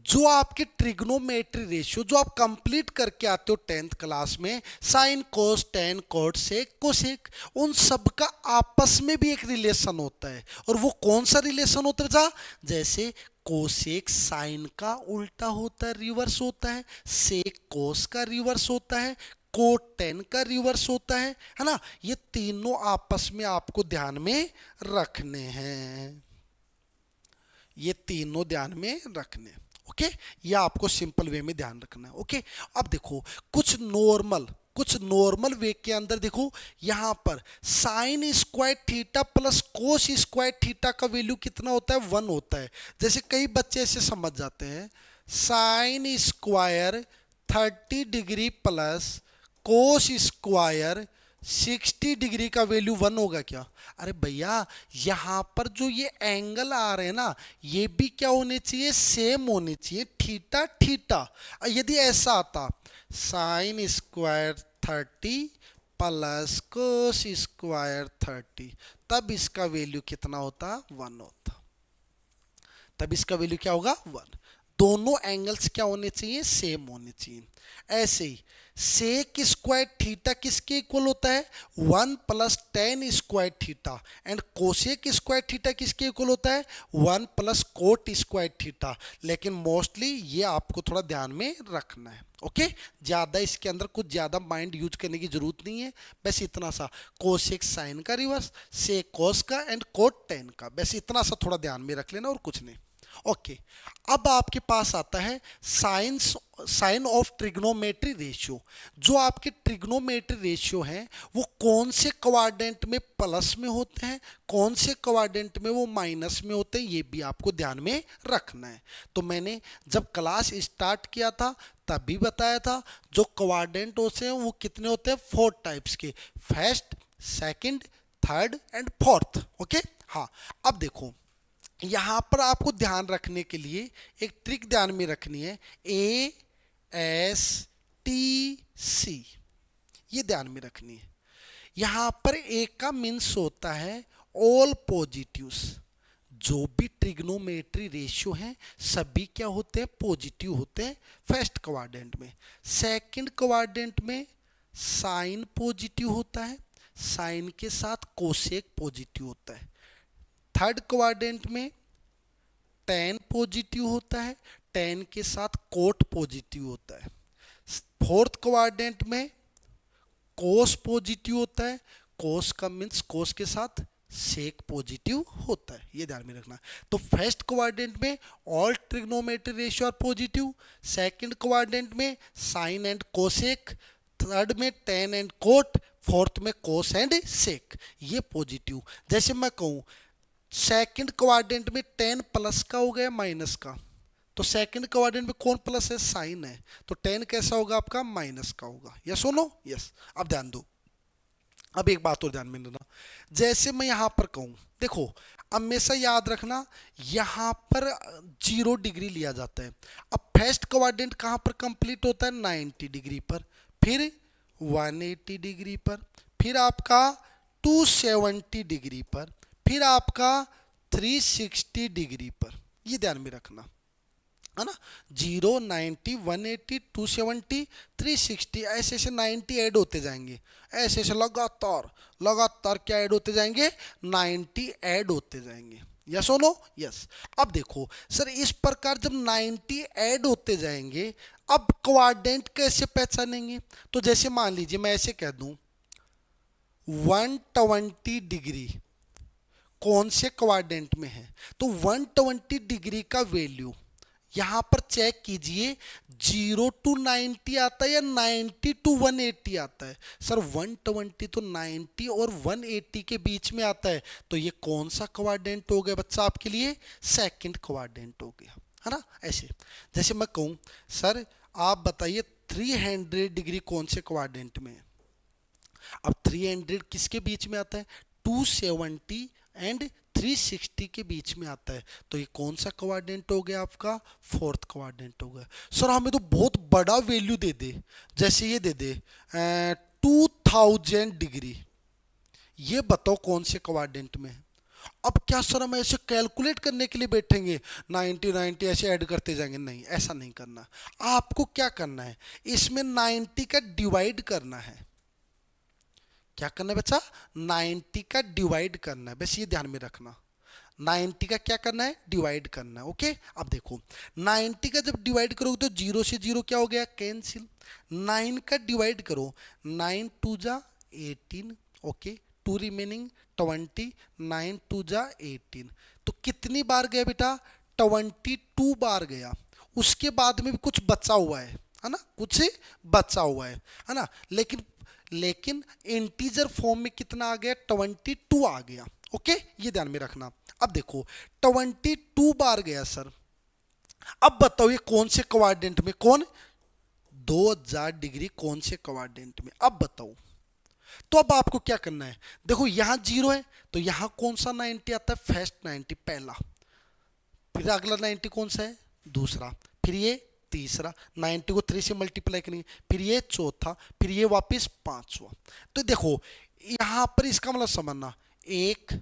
जो आपके ट्रिग्नोमेट्री रेशियो जो आप कंप्लीट करके आते हो 10th क्लास में, sine cos tan cot sec cosec, उन सब का आपस में भी एक रिलेशन होता है। और वो कौन सा रिलेशन होता है बेटा, जैसे कोसेक साइन का उल्टा होता है, रिवर्स होता है, सेक कोस का रिवर्स होता है, कोट टेन का रिवर्स होता है ना। ये तीनों आपस में आपको ध्यान में रखने हैं, ये तीनों ध्यान में रखने। ओके, ये आपको सिंपल वे में ध्यान रखना है। ओके, अब देखो कुछ नॉर्मल वे के अंदर देखो, यहां पर sine square theta plus cos square theta का वैल्यू कितना होता है, 1 होता है। जैसे कई बच्चे ऐसे समझ जाते हैं, sine square 30 degree plus cos square 60 degree का वैल्यू 1 होगा क्या। अरे भैया, यहां पर जो ये एंगल आ रहे हैं ना, ये भी क्या होने चाहिए, सेम होने चाहिए, थीटा थीटा। यदि ऐसा आता sine square 30 plus cos square 30, तब इसका वैल्यू कितना होता, 1 होता। तब इसका वैल्यू क्या होगा, 1। दोनों एंगल्स क्या होने चाहिए, सेम होने चाहिए। ऐसे ही सेक स्क्वायर थीटा किसके इक्वल होता है, 1 plus ten square theta, and cosec square theta किसके इक्वल होता है, 1 प्लस कोट स्क्वायर थीटा। लेकिन मोस्टली ये आपको थोड़ा ध्यान में रखना है। ओके, ज्यादा इसके अंदर कुछ ज्यादा माइंड यूज करने की जरूरत नहीं है, बस इतना सा, कोसेक साइन का रिवर्स, सेक कोस का, एंड कोट टेन का, बस इतना सा थोड़ा ध्यान में रख लेना और कुछ नहीं। ओके, अब आपके पास आता है साइन ऑफ ट्रिग्नोमेट्री रेशियो। जो आपके ट्रिग्नोमेट्री रेशियो हैं वो कौन से क्वाड्रेंट में प्लस में होते हैं, कौन से क्वाड्रेंट में वो माइनस में होते हैं, ये भी आपको ध्यान में रखना है। तो मैंने जब क्लास स्टार्ट किया था तब भी बताया था, जो क्वाड्रेंट होते हैं वो कितने होते हैं, 4 टाइप्स के, first, second, third and fourth. Okay, हाँ। अब देखो, यहां पर आपको ध्यान रखने के लिए एक ट्रिक ध्यान में रखनी है, ए एस टी सी, ये ध्यान में रखनी है। यहां पर ए का मीन्स होता है ऑल पॉजिटिव्स। जो भी ट्रिग्नोमेट्री रेशियो हैं सभी क्या होते हैं, पॉजिटिव होते हैं फर्स्ट क्वाड्रेंट में। सेकंड क्वाड्रेंट में साइन पॉजिटिव होता है, साइन के साथ कोसेक पॉजिटिव होता है। थर्ड क्वाड्रेंट में टेन पॉजिटिव होता है, टेन के साथ कोट पॉजिटिव होता है। फोर्थ क्वाड्रेंट में कोस पॉजिटिव होता है, कोस का मीन्स कोस के साथ सेक पॉजिटिव होता है, ये ध्यान में रखना। तो फर्स्ट क्वाड्रेंट में all trigonometry ratio are positive, second quadrant में साइन एंड कोसेक, थर्ड में टेन एंड कोट, फोर्थ में कोस एंड सेक, ये पॉजिटिव। जैसे मैं कहूं सेकंड क्वाड्रेंट में 10 प्लस का हो गया माइनस का, तो सेकंड क्वाड्रेंट में कौन प्लस है, साइन है, तो 10 कैसा होगा आपका, माइनस का होगा। यस हो नो, यस। अब ध्यान दो, अब एक बात और ध्यान में देना, जैसे मैं यहां पर कहूं, देखो हमेशा याद रखना यहां पर 0 डिग्री लिया जाता है। अब फर्स्ट क्वाड्रेंट कहां पर कंप्लीट होता है, 90 डिग्री पर, फिर 180 डिग्री पर, फिर आपका 270 डिग्री पर, फिर आपका 360 डिग्री पर, ये ध्यान में रखना है ना। 0, 90, 180, 270, 360, ऐसे ऐसे 90 ऐड होते जाएंगे, ऐसे ऐसे लगातार क्या ऐड होते जाएंगे, 90 ऐड होते जाएंगे। यस और नो, यस। अब देखो सर, इस प्रकार जब 90 ऐड होते जाएंगे, अब क्वाड्रेंट कैसे पहचानेंगे, तो जैसे मान लीजिए मैं ऐसे कह दूं 120 डिग्री कौन से क्वाड्रेंट में है, तो 120 डिग्री का वैल्यू यहां पर चेक कीजिए, 0 to 90 आता है या 90 to 180 आता है। सर 120 तो 90 और 180 के बीच में आता है, तो ये कौन सा क्वाड्रेंट हो गया बच्चा आपके लिए, सेकंड क्वाड्रेंट हो गया, है ना। ऐसे जैसे मैं कहूं सर आप बताइए 300 डिग्री कौन से क्वाड्रेंट में है, अब 300 किसके बीच में आता है, 270 एंड 360 के बीच में आता है, तो ये कौन सा क्वाड्रेंट हो गया आपका? फोर्थ क्वाड्रेंट हो गया। सर हमें तो बहुत बड़ा वैल्यू दे दे, जैसे ये दे दे 2000 डिग्री, ये बताओ कौन से क्वाड्रेंट में है। अब क्या सर हम ऐसे कैलकुलेट करने के लिए बैठेंगे 90 90 ऐसे ऐड करते जाएंगे? नहीं, ऐसा नहीं करना। आपको क्या करना है, इसमें 90 का डिवाइड करना है। क्या करना है बच्चा? 90 का डिवाइड करना है, बस ये ध्यान में रखना। 90 का क्या करना है? डिवाइड करना है। ओके, अब देखो 90 का जब डिवाइड करोगे तो 0 से 0 क्या हो गया? कैंसिल। 9 का डिवाइड करो, 9 2 जा 18, ओके, 2 रिमेनिंग 20, 9 2 जा 18, तो कितनी बार गया बेटा? 22 बार गया। उसके बाद में भी कुछ बचा हुआ है ना, कुछ बचा हुआ है ना, लेकिन इंटीजर फॉर्म में कितना आ गया? 22 आ गया। ओके, ये ध्यान में रखना। अब देखो 22 बार गया सर, अब बताओ ये कौन से क्वाड्रेंट में? कौन? 2000 डिग्री कौन से क्वाड्रेंट में? अब बताओ। तो अब आपको क्या करना है, देखो यहां 0 है तो यहां कौन सा 90 आता है? फर्स्ट 90 पहला, फिर अगला 90 कौन सा है? दूसरा, फिर ये तीसरा, 90 को 3 से मल्टीप्लाई करेंगे, फिर ये चौथा, फिर ये वापस पांचवा। तो देखो यहां पर इसका मतलब समझना, एक,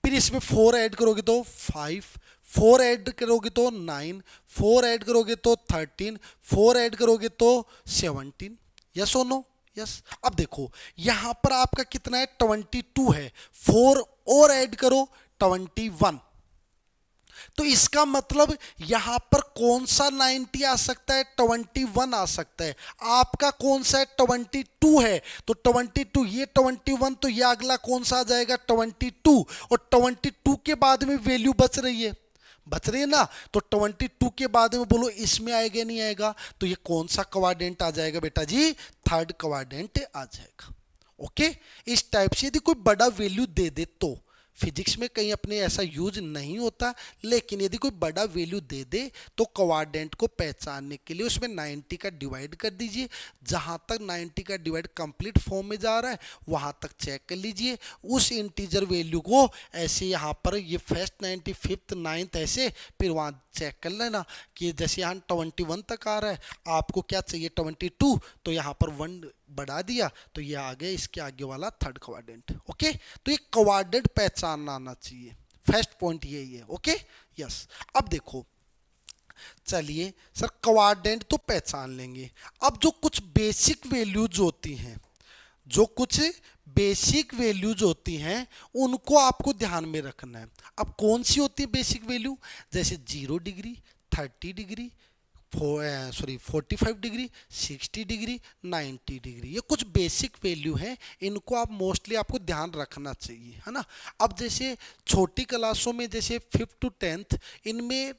फिर इसमें 4 ऐड करोगे तो 5, 4 ऐड करोगे तो 9, 4 ऐड करोगे तो 13, 4 ऐड करोगे तो 17। यस और नो? यस। अब देखो यहां पर आपका कितना है? 22 है, 4 और ऐड करो 21, तो इसका मतलब यहां पर कौन सा 90 आ सकता है? 21 आ सकता है। आपका कौन सा है? 22 है, तो 22, ये 21, तो ये अगला कौन सा आ जाएगा? 22, और 22 के बाद में वैल्यू बच रही है, बच रही है ना, तो 22 के बाद में बोलो इसमें आएगा नहीं आएगा? तो ये कौन सा क्वाड्रेंट आ जाएगा बेटा जी? थर्ड क्वाड्रेंट आ जाएगा। ओके, इस टाइप से यदि कोई बड़ा वैल्यू दे दे तो, फिजिक्स में कहीं अपने ऐसा यूज नहीं होता, लेकिन यदि कोई बड़ा वैल्यू दे दे तो क्वाड्रेंट को पहचानने के लिए उसमें 90 का डिवाइड कर दीजिए। जहां तक 90 का डिवाइड कंप्लीट फॉर्म में जा रहा है वहां तक चेक कर लीजिए। उस इंटीजर वैल्यू को ऐसे यहाँ पर ये फर्स्ट 90, फिफ्थ, 9th ऐसे, फिर वहां चेक कर लेना कि जैसे यहाँ 21 तक आ रहा है, आपको क्या चाहिए? 22, तो यहाँ पर 1 बढ़ा दिया तो ये आ गया इसके आगे वाला थर्ड क्वाड्रेंट। ओके, तो ये क्वाड्रेंट पहचानना आना चाहिए, फर्स्ट पॉइंट यही है। Okay, yes. अब देखो, चलिए सर क्वाड्रेंट तो पहचान लेंगे, अब जो कुछ बेसिक वैल्यूज होती हैं, जो कुछ बेसिक वैल्यूज होती हैं उनको आपको ध्यान में रखना है। अब कौन सी होती है बेसिक वैल्यू? जैसे 0 degree, 30 degree, 45 degree, 60 degree, 90 degree, ये कुछ बेसिक वैल्यू हैं, इनको आप मोस्टली आपको ध्यान रखना चाहिए, है ना। अब जैसे छोटी क्लासों में जैसे 5th to 10th, इनमें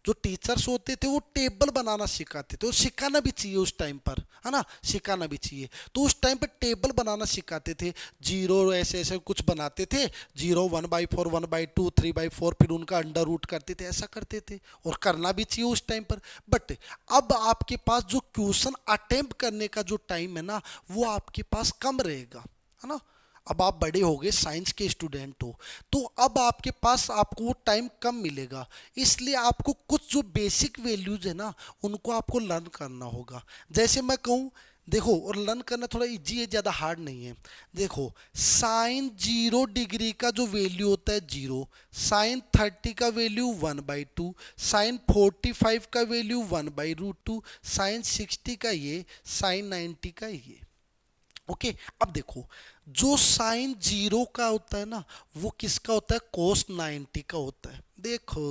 जो टीचर्स होते थे वो टेबल बनाना सिखाते थे, वो सिखाना भी चाहिए उस टाइम पर, है ना, सिखाना भी चाहिए। तो उस टाइम पर टेबल बनाना सिखाते थे, 0 ऐसे ऐसे कुछ बनाते थे, 0 1/4, 1/2, 3/4, फिर उनका अंडर रूट करते थे, ऐसा करते थे, और करना भी चाहिए उस टाइम पर। बट अब आपके पास जो क्वेश्चन अटेम्प्ट करने का जो टाइम है ना, वो आपके पास कम रहेगा, है ना। अब आप बड़े हो गए, साइंस के स्टूडेंट हो, तो अब आपके पास आपको वो टाइम कम मिलेगा, इसलिए आपको कुछ जो बेसिक वैल्यूज है ना उनको आपको लर्न करना होगा। जैसे मैं कहूँ, देखो, और लर्न करना थोड़ा इजी है, ज़्यादा हार्ड नहीं है। देखो साइन 0 डिग्री का जो वैल्यू होता है 0, साइन 30 का वैल्यू 1/2, साइन 45 का वैल्यू 1/√2, साइन 60 का ये, साइन 90 का ये। ओके, अब देखो जो साइन 0 का होता है ना वो किसका होता है? कोस 90 का होता है। देखो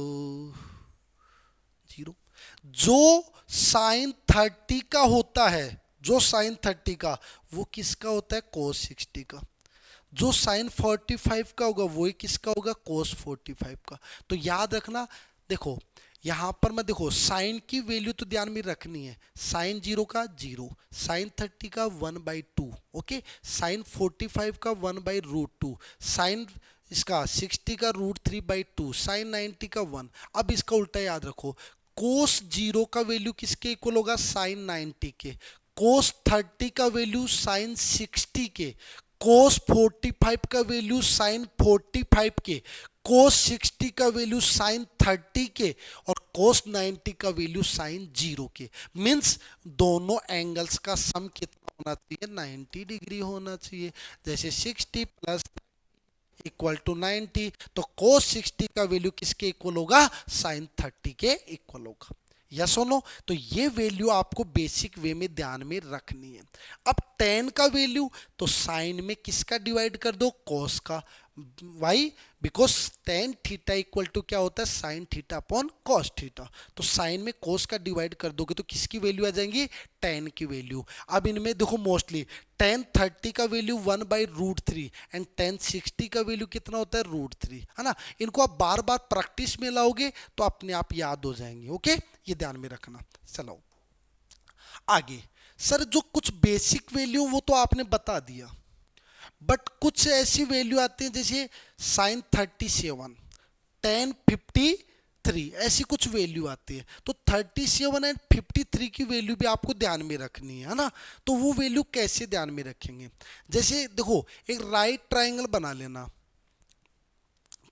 0। जो साइन 30 का होता है, जो साइन 30 का, वो किसका होता है? कोस 60 का। जो साइन 45 का होगा वही किसका होगा? कोस 45 का। तो याद रखना, देखो यहां पर मैं, देखो साइन की वैल्यू तो ध्यान में रखनी है, साइन 0 का 0, साइन 30 का 1/2, ओके, साइन 45 का 1/√2, साइन इसका 60 का √3/2, साइन 90 का 1। अब इसका उल्टा याद रखो, कोस 0 का वैल्यू किसके इक्वल होगा? साइन 90 के। कोस 30 का वैल्यू साइन 60 के। कोस 45 का वैल्यू साइन 45 के, कोस 60 का वैल्यू साइन 30 के, और कोस 90 का वैल्यू साइन 0 के। मीन्स दोनों एंगल्स का सम कितना होना चाहिए? 90 डिग्री होना चाहिए। जैसे 60 प्लस इक्वल टू 90, तो कोस 60 का वैल्यू किसके इक्वल होगा? साइन 30 के इक्वल होगा। यस और नो? तो ये वैल्यू आपको बेसिक वे में ध्यान में रखनी है। अब tan का वैल्यू, तो साइन में किसका डिवाइड कर दो? कोस का। Why? Because tan theta equal to क्या होता है? Sine theta upon cos theta. तो साइन में कोस का डिवाइड कर दोगे तो किसकी वैल्यू आ जाएंगी? tan की वैल्यू। अब इनमें देखो मोस्टली tan 30 का वैल्यू 1/√3 एंड tan 60 का वैल्यू कितना होता है? √3, है ना। इनको आप बार बार प्रैक्टिस में लाओगे तो अपने आप याद हो जाएंगे। ओके, ये ध्यान में रखना। चलो आगे। सर जो कुछ बेसिक वैल्यू वो तो आपने बता दिया, बट कुछ ऐसी वैल्यू आती है जैसे साइन 37, tan 53, ऐसी कुछ वैल्यू आती है। तो 37 एंड 53 की वैल्यू भी आपको ध्यान में रखनी है ना। तो वो वैल्यू कैसे ध्यान में रखेंगे? जैसे देखो, एक राइट ट्राइंगल बना लेना।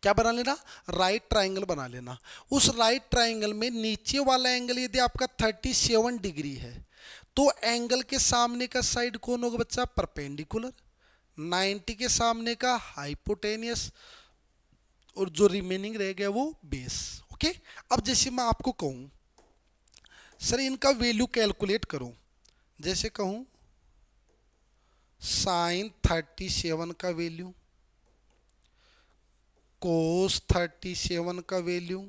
क्या बना लेना? राइट ट्राइंगल बना लेना। उस राइट ट्राइंगल में नीचे वाला एंगल यदि आपका 37 डिग्री है, तो एंगल के सामने का साइड कौन होगा बच्चा? परपेंडिकुलर। 90 के सामने का हाइपोटेनियस, और जो रिमेनिंग रह गया वो बेस। ओके, अब जैसे मैं आपको कहूं सर इनका वैल्यू कैलकुलेट करो, जैसे कहूं साइन 37 का वैल्यू, कोस 37 का वैल्यू,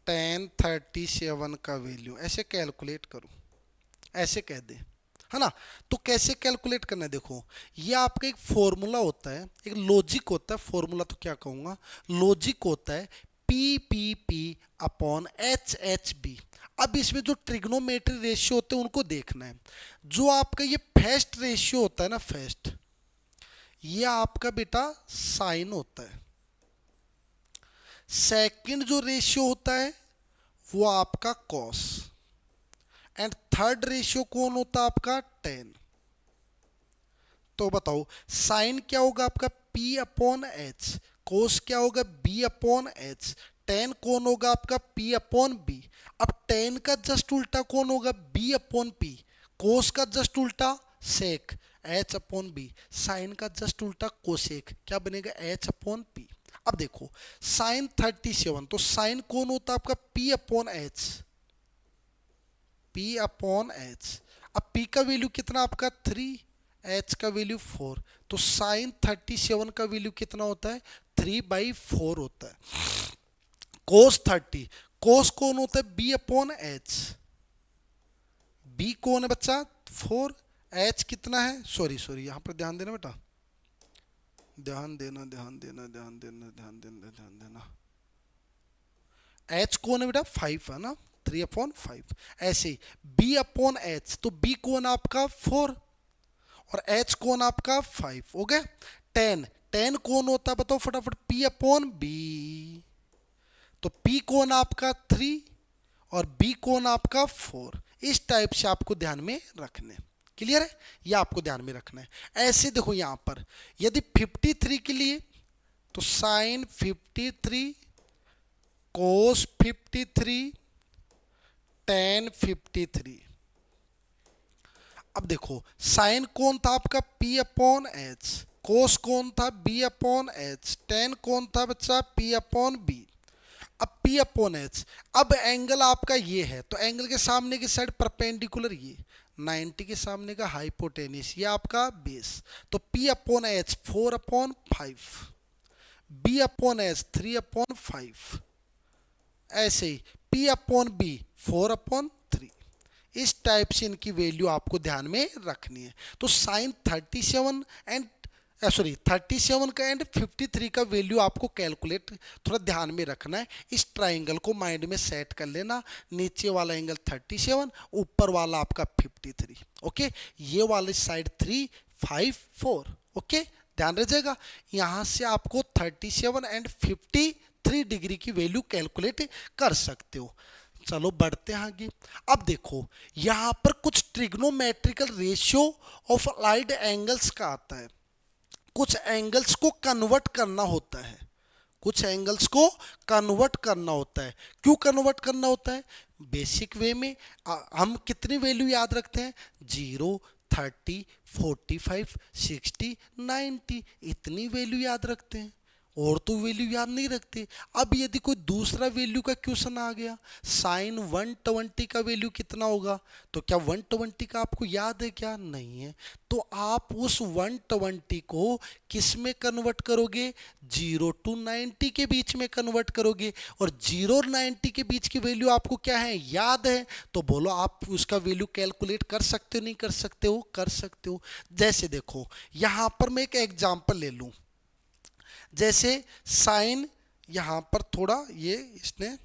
tan 37 का वैल्यू, ऐसे कैलकुलेट करो, ऐसे कह दे, है ना। तो कैसे कैलकुलेट करना है? देखो, ये आपका एक फॉर्मूला होता है, एक लॉजिक होता है। फॉर्मूला तो क्या कहूंगा, लॉजिक होता है PPP अपॉन HHB। अब इसमें जो ट्रिग्नोमेट्री रेशियो होते हैं उनको देखना है। जो आपका ये फर्स्ट रेशियो होता है ना, फर्स्ट, ये आपका बेटा साइन होता है। सेकंड जो रेशियो होता है वो आपका कॉस, एंड थर्ड रेशियो कौन होता है? आपका tan। तो बताओ साइन क्या होगा आपका? P अपॉन एच, कोस क्या होगा? B अपॉन एच, tan कौन होगा आपका? P upon B। अब tan का जस्ट उल्टा कौन होगा? B upon P। कोस का जस्ट उल्टा सेक, H अपॉन B। साइन का जस्ट उल्टा कोसेक, क्या बनेगा? H upon P। अब देखो साइन 37, तो साइन कौन होता है आपका? P upon H, P upon H. अब P का वैल्यू कितना आपका? 3, H का वैल्यू 4, तो साइन 37 का वैल्यू कितना होता है? 3/4 होता है। कोस 30, कोस कौन होता है? B upon H. B कौन है बच्चा? 4, H कितना है? सॉरी यहां पर ध्यान देना बेटा, ध्यान देना ध्यान देना ध्यान देना ध्यान देना ध्यान देना। H कौन है बेटा? 5 है ना, 3/5। ऐसे ही B अपॉन एच, तो B कौन आपका? 4, और H कौन आपका? 5। हो गया। tan कौन होता है बताओ फटाफट? P upon B। तो P कौन आपका? 3, और B कौन आपका? 4। इस टाइप से आपको ध्यान में रखने। क्लियर है? ये आपको ध्यान में रखना है। ऐसे देखो यहां पर यदि 53 के लिए, तो साइन 53, कोस 53, tan 53। अब देखो साइन कौन था आपका? P अपॉन एच, कोस कौन था? B अपॉन एच, tan कौन था बच्चा? P upon B। अब P अपॉन एच, अब एंगल आपका ये है, तो एंगल के सामने की साइड परपेंडिकुलर, ये 90 के सामने का हाइपोटेनिस, ये आपका बेस। तो P upon H 4/5, B upon H 3/5, ऐसे ही P अपॉन B 4/3। इस टाइप से इनकी वैल्यू आपको ध्यान में रखनी है। तो साइन 37 एंड 37 का एंड 53 का वैल्यू आपको कैलकुलेट थोड़ा ध्यान में रखना है। इस ट्राइंगल को माइंड में सेट कर लेना। नीचे वाला एंगल 37, ऊपर वाला आपका 53। ओके, ये वाली साइड 3, 5, 4। ओके, ध्यान रखिएगा। यहां से आपको 37 एंड 53 डिग्री की वैल्यू कैलकुलेट कर सकते हो। चलो बढ़ते हैं आगे। अब देखो यहां पर कुछ trigonometrical ratio of allied angles का आता है। कुछ एंगल्स को कन्वर्ट करना होता है, कुछ एंगल्स को कन्वर्ट करना होता है। क्यों कन्वर्ट करना होता है? बेसिक वे में हम कितनी वैल्यू याद रखते हैं? 0, 30, 45, 60, 90, इतनी वैल्यू याद रखते हैं, और तो वैल्यू याद नहीं रखते। अब यदि कोई दूसरा वैल्यू का क्वेश्चन आ गया, साइन 120 का वैल्यू कितना होगा, तो क्या 120 का आपको याद है? क्या नहीं है। तो आप उस 120 को किस में कन्वर्ट करोगे? 0 to 90 के बीच में कन्वर्ट करोगे। और 0 और 90 के बीच की वैल्यू आपको क्या है? याद है। तो बोलो आप उसका वैल्यू कैलकुलेट कर सकते हो? नहीं कर सकते हो? कर सकते हो। जैसे देखो यहां पर मैं एक एग्जांपल ले लूं, जैसे साइन, यहां पर थोड़ा ये इसने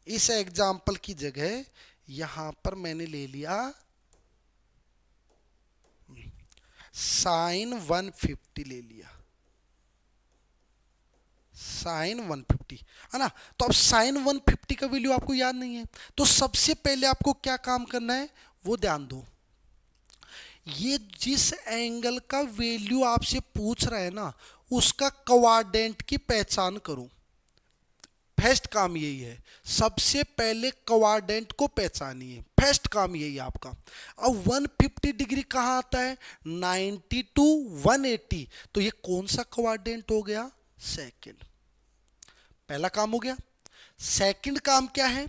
इस एग्जाम्पल की जगह यहां पर मैंने ले लिया साइन 150 ले लिया, साइन 150 है ना। तो अब साइन 150 का वैल्यू आपको याद नहीं है, तो सबसे पहले आपको क्या काम करना है वो ध्यान दो। ये जिस एंगल का वैल्यू आपसे पूछ रहा है ना, उसका क्वाड्रेंट की पहचान करो। फर्स्ट काम यही है, सबसे पहले क्वाड्रेंट को पहचानिए, फर्स्ट काम यही है आपका। अब 150 डिग्री कहाँ आता है? 90 टू 180, तो ये कौन सा क्वाड्रेंट हो गया? सेकंड। पहला काम हो गया। सेकंड काम क्या है?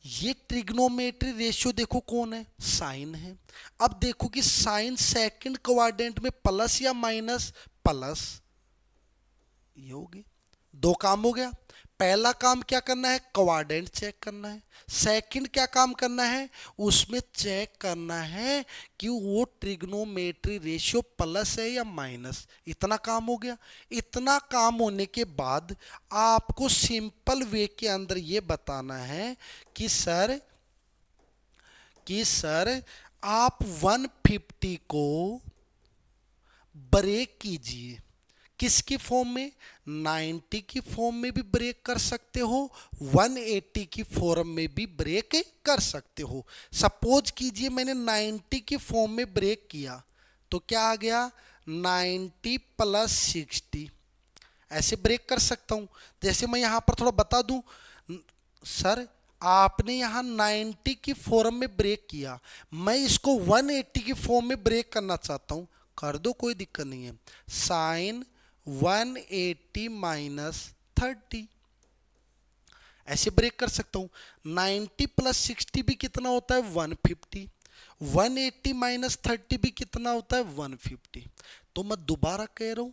ये ट्रिग्नोमेट्री रेशियो देखो कौन है? साइन है। अब देखो कि साइन सेकंड क्वाड्रेंट में प्लस या माइनस? प्लस। ये होगी, दो काम हो गया। पहला काम क्या करना है? क्वाड्रेंट चेक करना है। सेकंड क्या काम करना है? उसमें चेक करना है कि वो ट्रिग्नोमेट्री रेशियो प्लस है या माइनस। इतना काम हो गया। इतना काम होने के बाद आपको सिंपल वे के अंदर ये बताना है कि सर आप 150 को ब्रेक कीजिए। किसकी फॉर्म में? 90 की फॉर्म में भी ब्रेक कर सकते हो, 180 की फॉर्म में भी ब्रेक कर सकते हो। सपोज कीजिए मैंने 90 की फॉर्म में ब्रेक किया, तो क्या आ गया? 90 प्लस 60, ऐसे ब्रेक कर सकता हूं। जैसे मैं यहां पर थोड़ा बता दूं, सर आपने यहां 90 की फॉर्म में ब्रेक किया, मैं इसको 180 की फॉर्म में ब्रेक करना चाहता हूं, कर दो, कोई दिक्कत नहीं है। साइन 180 माइनस 30, ऐसे ब्रेक कर सकता हूं। 90 प्लस 60 भी कितना होता है? 150। 180 माइनस 30 भी कितना होता है? 150। तो मैं दोबारा कह रहा हूं,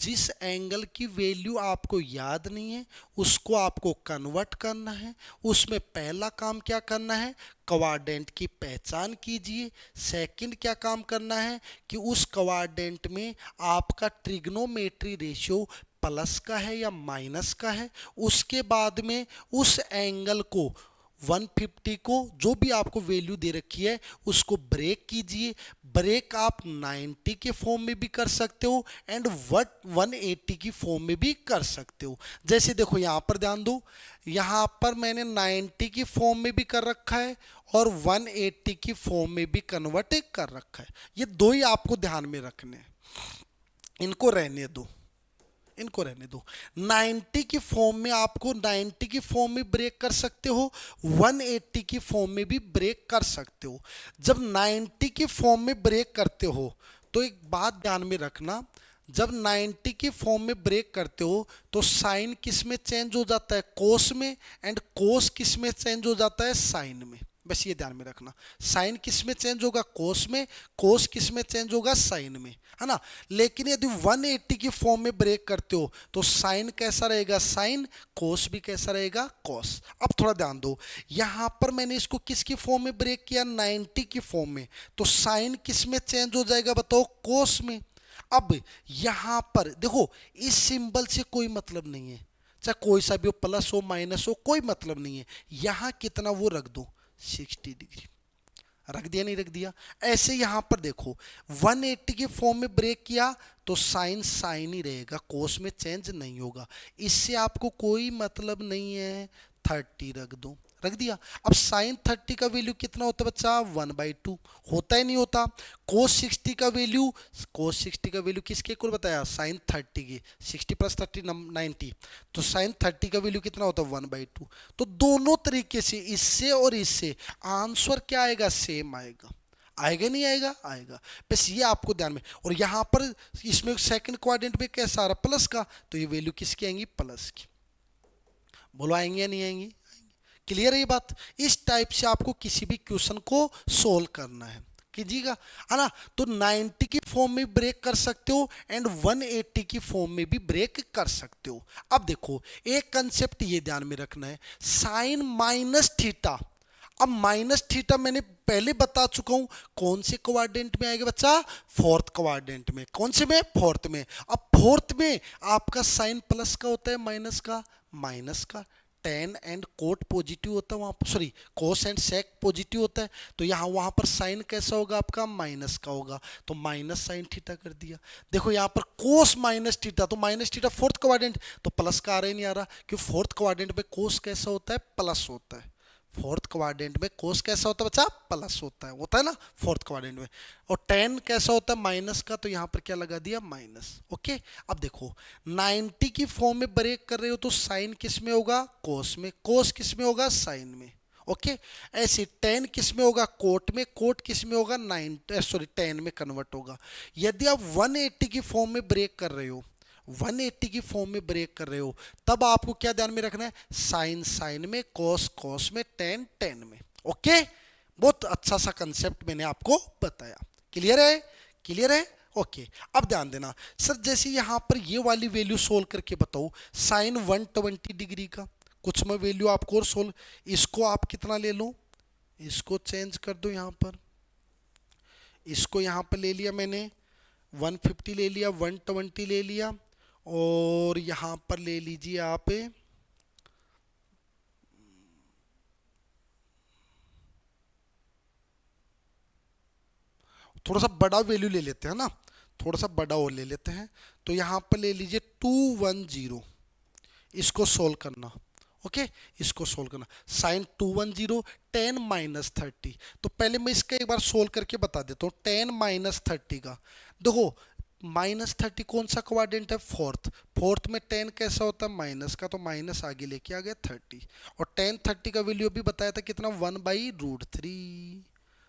जिस एंगल की वैल्यू आपको याद नहीं है उसको आपको कन्वर्ट करना है। उसमें पहला काम क्या करना है? क्वाड्रेंट की पहचान कीजिए। सेकंड क्या काम करना है कि उस क्वाड्रेंट में आपका ट्रिग्नोमेट्री रेशियो प्लस का है या माइनस का है। उसके बाद में उस एंगल को 150 को जो भी आपको वैल्यू दे रखी है उसको ब्रेक कीजिए। ब्रेक आप 90 के फॉर्म में भी कर सकते हो एंड 180 की फॉर्म में भी कर सकते हो। जैसे देखो यहां पर ध्यान दो, यहां पर मैंने 90 की फॉर्म में भी कर रखा है और 180 की फॉर्म में भी कन्वर्ट कर रखा है। ये दो ही आपको ध्यान में रखने हैं, इनको रहने दो, इनको रहने दो। 90 की फॉर्म में आपको 90 की फॉर्म में ब्रेक कर सकते हो, 180 की फॉर्म में भी ब्रेक कर सकते हो। जब 90 की फॉर्म में ब्रेक करते हो तो एक बात ध्यान में रखना, जब 90 की फॉर्म में ब्रेक करते हो तो साइन किस में चेंज हो जाता है? कोस में। एंड कोस किस में चेंज हो जाता है? साइन में। बस ये ध्यान में रखना, साइन किस में चेंज होगा? कोस में। कोस किस में चेंज होगा? साइन में, है ना। लेकिन यदि 180 की फॉर्म में ब्रेक करते हो तो साइन कैसा रहेगा? साइन। कोस भी कैसा रहेगा? कोस। अब थोड़ा ध्यान दो, यहां पर मैंने इसको किसकी फॉर्म में ब्रेक किया? 90 की फॉर्म में, तो साइन किस में चेंज हो जाएगा बताओ? कोस में। अब यहां पर देखो, इस सिंबल से कोई मतलब नहीं है, चाहे कोई सा भी हो, प्लस हो माइनस हो, कोई मतलब नहीं है। यहां कितना वो रख दो, 60 डिग्री रख दिया, नहीं रख दिया। ऐसे यहां पर देखो 180 के फॉर्म में ब्रेक किया तो साइन साइन ही रहेगा, कोस में चेंज नहीं होगा। इससे आपको कोई मतलब नहीं है 30 रख दो, रख दिया। अब साइन 30 का वैल्यू कितना होता है बच्चा, 1/2 होता है नहीं होता। कोस 60 का वैल्यू, कोस 60 का वैल्यू किसके इक्वल बताया, साइन 30 की, 60 + 30 90, तो साइन 30 का वैल्यू कितना होता है 1/2। तो दोनों तरीके से, इससे और इससे आंसर क्या आएगा, सेम आएगा। आएगा नहीं आएगा, आएगा। बस ये आपको ध्यान में। और यहाँ पर इसमें सेकंड क्वाड्रेंट में कैसा आ रहा, प्लस का, तो ये वैल्यू किसकी आएंगी, प्लस की। बोलो आएंगे या नहीं आएंगी, क्लियर है ये बात। इस टाइप से आपको किसी भी क्वेश्चन को सोल्व करना है, कीजिएगा, है ना। तो 90 की फॉर्म में ब्रेक कर सकते हो एंड 180 की फॉर्म में भी ब्रेक कर सकते हो। अब देखो एक कंसेप्ट ये ध्यान में रखना है, साइन माइनस थीटा। अब माइनस थीटा मैंने पहले बता चुका हूं, कौन से क्वाड्रेंट में आएगा बच्चा, फोर्थ क्वाड्रेंट में। कौन से में, फोर्थ में। अब फोर्थ में आपका साइन प्लस का होता है, माइनस का, माइनस का। टेन एंड कोट पॉजिटिव होता है वहां पर, sorry cos and sec positive होता है, तो यहाँ वहां पर साइन कैसा होगा आपका, माइनस का होगा, तो माइनस साइन थीटा कर दिया। देखो यहाँ पर कोस माइनस थीटा, तो माइनस थीटा फोर्थ क्वाड्रेंट, तो प्लस का आ रहा है नहीं आ रहा, क्योंकि फोर्थ क्वाड्रेंट में कोस कैसा होता है, प्लस होता है। फोर्थ क्वाड्रेंट में कोस कैसा होता है बच्चा, प्लस होता है ना फोर्थ क्वाड्रेंट में। और टेन कैसा होता है, माइनस का, तो यहां पर क्या लगा दिया, माइनस। ओके, अब देखो 90 की फॉर्म में ब्रेक कर रहे हो तो साइन किस में होगा, कोस में, कोस किस में होगा, साइन में। ओके, ऐसे 10 किस में होगा, कोट में, कोट किस में होगा, 10 में कन्वर्ट होगा। यदि आप 180 की फॉर्म में ब्रेक कर रहे हो, 180 की फॉर्म में ब्रेक कर रहे हो, तब आपको क्या ध्यान में रखना है, साइन साइन में, कॉस कॉस में, टेन टेन में। ओके, बहुत अच्छा सा कंसेप्ट मैंने आपको बताया, क्लियर है, क्लियर है। ओके, अब ध्यान देना सर, जैसे यहां पर ये वाली वैल्यू सोल्व करके बताओ, साइन 120 डिग्री का कुछ में वैल्यू आपको और सोल्व, इसको आप कितना ले लो, इसको चेंज कर दो, यहां पर इसको यहां पर ले लिया मैंने 150 ले लिया, 120 ले लिया, और यहां पर ले लीजिए आप थोड़ा सा बड़ा वैल्यू ले लेते हैं ना, थोड़ा सा बड़ा और ले लेते हैं, तो यहां पर ले लीजिए 210, इसको सोल्व करना। ओके, इसको सोल्व करना, साइन 210, 10 - 30। तो पहले मैं इसका एक बार सोल्व करके बता देता हूँ, 10 - 30 का। देखो -30 कौन सा क्वाड्रेंट है, फोर्थ, फोर्थ में 10 कैसा होता है, माइनस का, तो माइनस आगे लेके आ गया 30, और 10 30 का वैल्यू अभी बताया था कितना, 1/√3,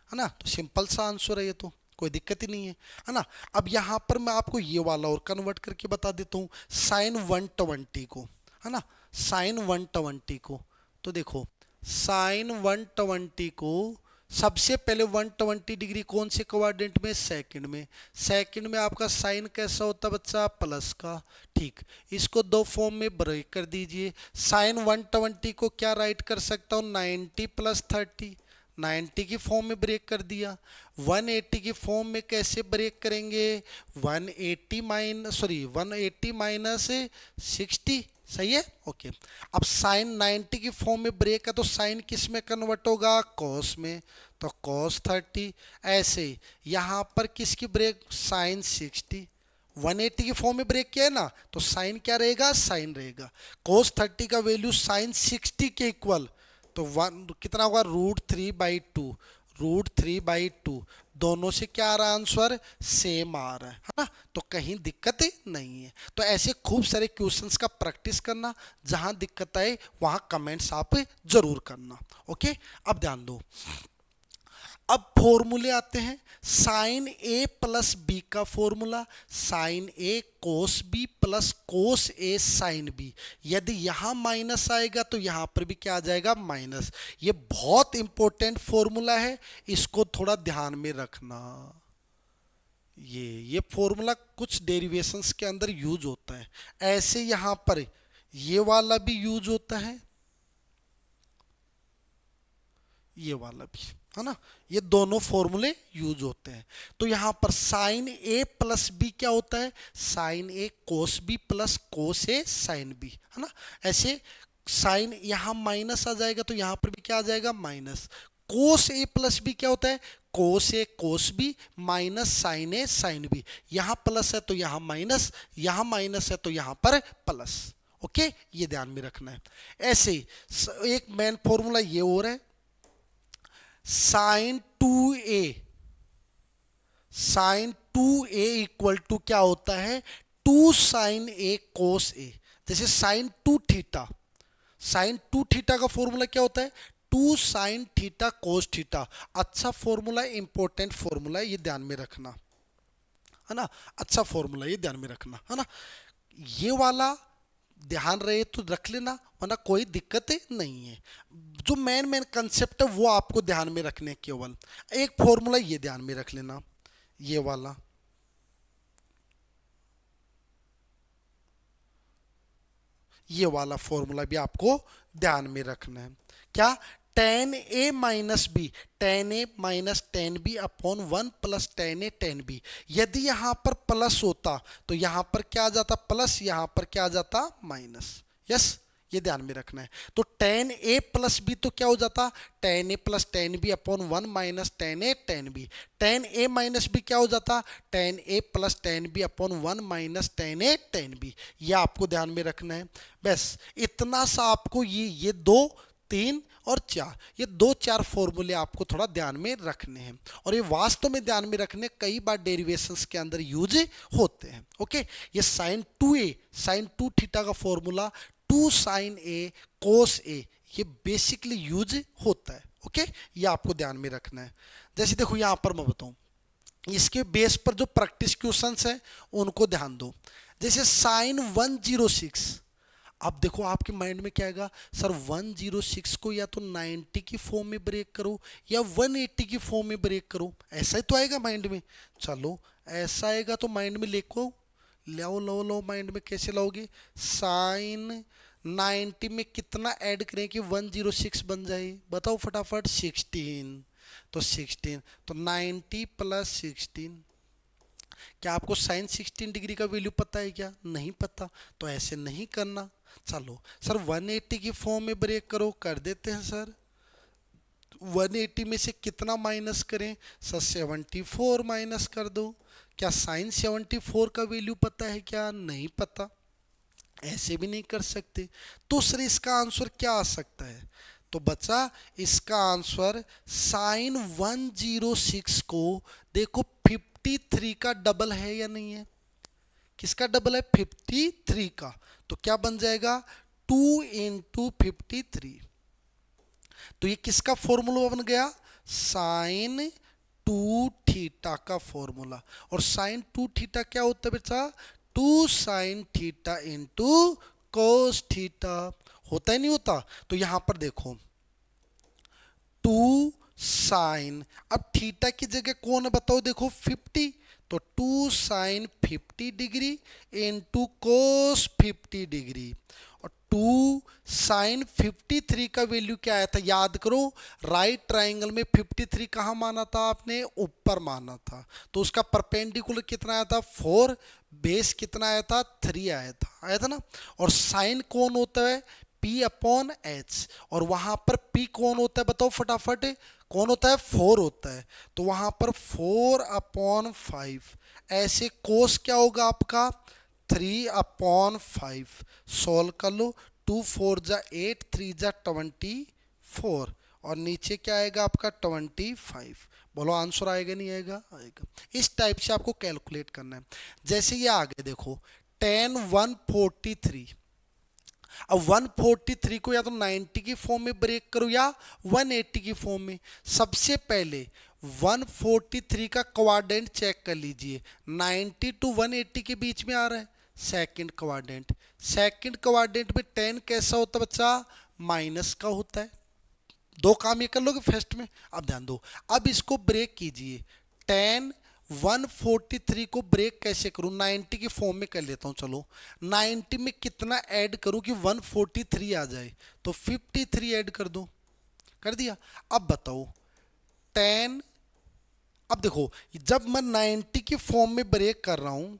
है ना। तो सिंपल सा आंसर है ये, तो कोई दिक्कत ही नहीं है ना। अब यहां पर मैं आपको ये वाला और कन्वर्ट करके बता देता हूँ, साइन 120 को, है ना, साइन 120 को। तो देखो साइन 120 को सबसे पहले 120 डिग्री कौन से क्वाड्रेंट में, सेकंड में, सेकंड में आपका साइन कैसा होता है बच्चा, प्लस का। ठीक, इसको दो फॉर्म में ब्रेक कर दीजिए। साइन 120 को क्या राइट कर सकता हूँ, 90 + 30, 90 की फॉर्म में ब्रेक कर दिया। 180 की फॉर्म में कैसे ब्रेक करेंगे, 180 - 60, सही है। ओके, अब साइन 90 की फॉर्म में ब्रेक है, तो साइन किस में कन्वर्ट होगा, कॉस में, तो कॉस 30। ऐसे यहां पर किसकी ब्रेक, साइन 60, 180 की फॉर्म में ब्रेक किया है ना, तो साइन क्या रहेगा, साइन रहेगा। कॉस 30 का वैल्यू साइन 60 के इक्वल, तो कितना होगा, √3/2, √3/2, दोनों से क्या आ रहा है आंसर, सेम आ रहा है ना। तो कहीं दिक्कत नहीं है। तो ऐसे खूब सारे क्वेश्चंस का प्रैक्टिस करना, जहां दिक्कत आए वहां कमेंट्स आप जरूर करना। ओके, अब ध्यान दो, अब फॉर्मूले आते हैं। साइन ए प्लस बी का फॉर्मूला, साइन ए कोस बी प्लस कोस ए साइन बी। यदि यहां माइनस आएगा तो यहां पर भी क्या आ जाएगा, माइनस। ये बहुत इंपॉर्टेंट फॉर्मूला है, इसको थोड़ा ध्यान में रखना। ये फॉर्मूला कुछ डेरिवेशंस के अंदर यूज होता है, ऐसे यहां पर ये वाला भी यूज होता है, ये वाला भी, है ना। ये दोनों फॉर्मूले यूज होते हैं। तो यहां पर साइन ए प्लस बी क्या होता है, साइन ए कोस बी प्लस कोस ए साइन बी, है ना। ऐसे साइन यहां माइनस आ जाएगा तो यहां पर भी क्या आ जाएगा, माइनस। कोस ए प्लस बी क्या होता है, कोस ए कोस बी माइनस साइन ए साइन बी। यहां प्लस है तो यहां माइनस, यहां माइनस है तो यहां पर प्लस। ओके, ये ध्यान में रखना है। ऐसे एक मेन फॉर्मूला ये और है, sign 2a, sign 2a equal to क्या होता है, 2 साइन a कोस a। जैसे साइन 2 थीटा, साइन 2 थीटा का फॉर्मूला क्या होता है, 2 साइन थीटा कोस थीटा। अच्छा फॉर्मूला, इंपॉर्टेंट फॉर्मूला, ये ध्यान में रखना है ना, अच्छा फॉर्मूला, ये ध्यान में रखना है ना। ये वाला ध्यान रहे तो रख लेना, वरना कोई दिक्कत नहीं है। जो मेन मेन कंसेप्ट है वो आपको ध्यान में रखने, केवल एक फॉर्मूला ये ध्यान में रख लेना, ये वाला, ये वाला फॉर्मूला भी आपको ध्यान में रखना है। क्या, tan A minus B, tan A minus tan B upon 1 plus tan A tan B. यदि यहां पर प्लस होता तो यहां पर क्या आ जाता, प्लस, यहां पर क्या आ जाता, माइनस। यस, ये ध्यान में रखना है। तो टेन ए प्लस बी तो क्या हो जाता, tan A plus tan B upon 1 minus tan A tan B. Tan A minus B क्या हो जाता, tan A plus tan B upon 1 minus tan A tan B. ये आपको ध्यान में रखना है। बस इतना सा आपको ये 2, 3 और 4, ये 2-4 फॉर्मूले आपको थोड़ा ध्यान में रखने हैं, और ये वास्तव में ध्यान में रखने कई बार डेरिवेशंस के अंदर यूज होते हैं। ओके, ये साइन 2a, साइन 2 थीटा का formula 2 sine a cos a, ये बेसिकली यूज होता है। ओके, ये आपको ध्यान में रखना है। जैसे देखो यहां पर मैं बताऊं, इसके बेस पर जो प्रैक्टिस क्वेश्चंस हैं उनको ध्यान दो। जैसे साइन 106, अब देखो आपके माइंड में क्या आएगा, सर 106 को या तो 90 की फॉर्म में ब्रेक करो या 180 की फॉर्म में ब्रेक करो, ऐसा ही तो आएगा माइंड में। चलो ऐसा आएगा तो माइंड में लेको, लाओ लो लो, माइंड में कैसे लाओगे, साइन 90 में कितना ऐड करें कि 106 बन जाए, बताओ फटाफट, 16। तो 16, तो 90 प्लस 16, क्या आपको साइन 16 डिग्री का वैल्यू पता है क्या, नहीं पता, तो ऐसे नहीं करना। चलो सर 180 की फॉर्म में ब्रेक करो, कर देते हैं सर। 180 में से कितना माइनस करें, सर 74 माइनस कर दो। क्या साइन 74 का वैल्यू पता है क्या, नहीं पता, ऐसे भी नहीं कर सकते। तो सर इसका आंसर क्या आ सकता है, तो बच्चा इसका आंसर साइन 106 को देखो 53 का डबल है या नहीं है, किसका डबल है, 53 का। तो क्या बन जाएगा, 2 इंटू 53। तो ये किसका फॉर्मूला बन गया, साइन 2 थीटा का फॉर्मूला। और साइन 2 थीटा क्या होता है बच्चा, 2 sine theta into cos theta, होता ही नहीं होता। तो यहां पर देखो 2 साइन, अब थीटा की जगह कौन है बताओ, देखो 50, तो 2 sine 50 degree into cos 50 degree. और 2 साइन 53 का वैल्यू क्या आया था, याद करो, राइट ट्राइंगल में 53 कहाँ माना था आपने, ऊपर माना था, तो उसका परपेंडिकुलर कितना आया था, 4, बेस कितना आया था, 3 आया था ना। और साइन कौन होता है, P अपॉन एच, और वहां पर P कौन होता है बताओ फटाफट, कौन होता है, 4 होता है, तो वहां पर 4 अपॉन 5। ऐसे कोस क्या होगा आपका, 3 अपॉन 5। सोल्व कर लो, 2 4 जा 8, 3 जा 24, और नीचे क्या आएगा आपका 25। बोलो आंसर आएगा नहीं आएगा, आएगा। इस टाइप से आपको कैलकुलेट करना है। जैसे ये आगे देखो, tan 143, अब 143 को या तो 90 की फॉर्म में ब्रेक करो या 180 की फॉर्म में। सबसे पहले 143 का क्वाड्रेंट चेक कर लीजिए, 90 टू 180 के बीच में आ रहा है, सेकंड क्वाड्रेंट। सेकंड क्वाड्रेंट में 10 कैसा होता है बच्चा, माइनस का होता है। दो काम ये कर लोगे फर्स्ट में। अब ध्यान दो, अब इसको ब्रेक कीजिए, 10 143 को ब्रेक कैसे करूं, 90 की फॉर्म में कर लेता हूं। चलो 90 में कितना ऐड करूं कि 143 आ जाए, तो 53 ऐड कर दो, कर दिया। अब बताओ 10, अब देखो जब मैं 90 की फॉर्म में ब्रेक कर रहा हूं,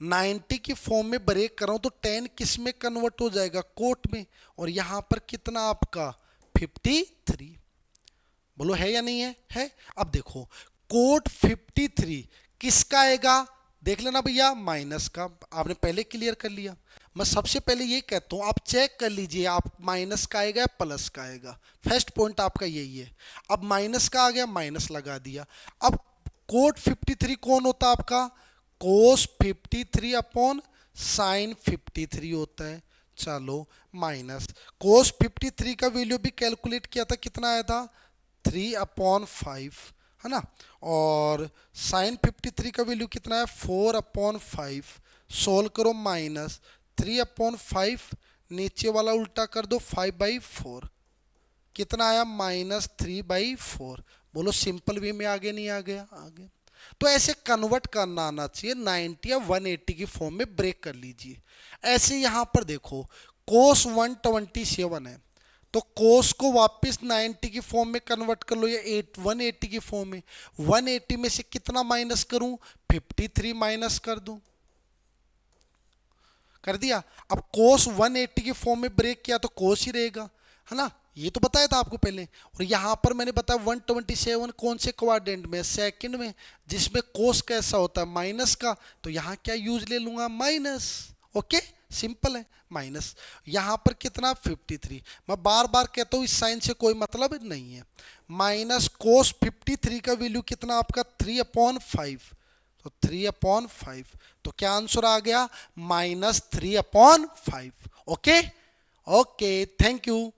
90 की फॉर्म में ब्रेक कर रहा हूं, तो 10 किस में कन्वर्ट हो जाएगा, कोट में, और यहां पर कितना आपका 53। बोलो है या नहीं है, है। अब देखो कोट 53 किसका आएगा, देख लेना भैया, माइनस का आपने पहले क्लियर कर लिया। मैं सबसे पहले ये कहता हूँ, आप चेक कर लीजिए, आप माइनस का आएगा या प्लस का आएगा। फर्स्ट पॉइंट आपका यही है। अब माइनस का आ गया, माइनस लगा दिया। अब कोट 53 कौन होता है आपका? कोस 53 अपॉन साइन 53 होता है। चलो माइनस कोस 53 का वैल्यू भी कैलकुलेट किया था, कितना आया था? 3/5, है ना। और साइन 53 का वैल्यू कितना है? 4/5। सोल्व करो, माइनस 3/5, नीचे वाला उल्टा कर दो, 5/4। कितना आया? -3/4। बोलो सिंपल वे में आगे नहीं आ गया? आगे। तो ऐसे कन्वर्ट करना आना चाहिए, 90 या 180 की फॉर्म में ब्रेक कर लीजिए। ऐसे यहां पर देखो, कोस 127 है, तो कोस को वापस 90 की फॉर्म में कन्वर्ट कर लो, या 180 की फॉर्म में। 180 में से कितना माइनस करूं? 53 माइनस कर दूं। कर दिया। अब कोस 180 की फॉर्म में ब्रेक किया तो कोस ही रहेगा, है ना। ये तो बताया था आपको पहले। और यहां पर मैंने बताया 127 कौन से क्वाड्रेंट में? सेकंड में, जिसमें कोस कैसा होता है? माइनस का। तो यहां क्या यूज ले लूंगा? माइनस। ओके, सिंपल है, माइनस। यहां पर कितना? 53। मैं बार बार कहता हूं, इस साइन से कोई मतलब नहीं है। माइनस कोस 53 का वैल्यू कितना आपका? 3/5। तो 3/5, तो क्या आंसर आ गया? -3/5। Okay, okay, thank you.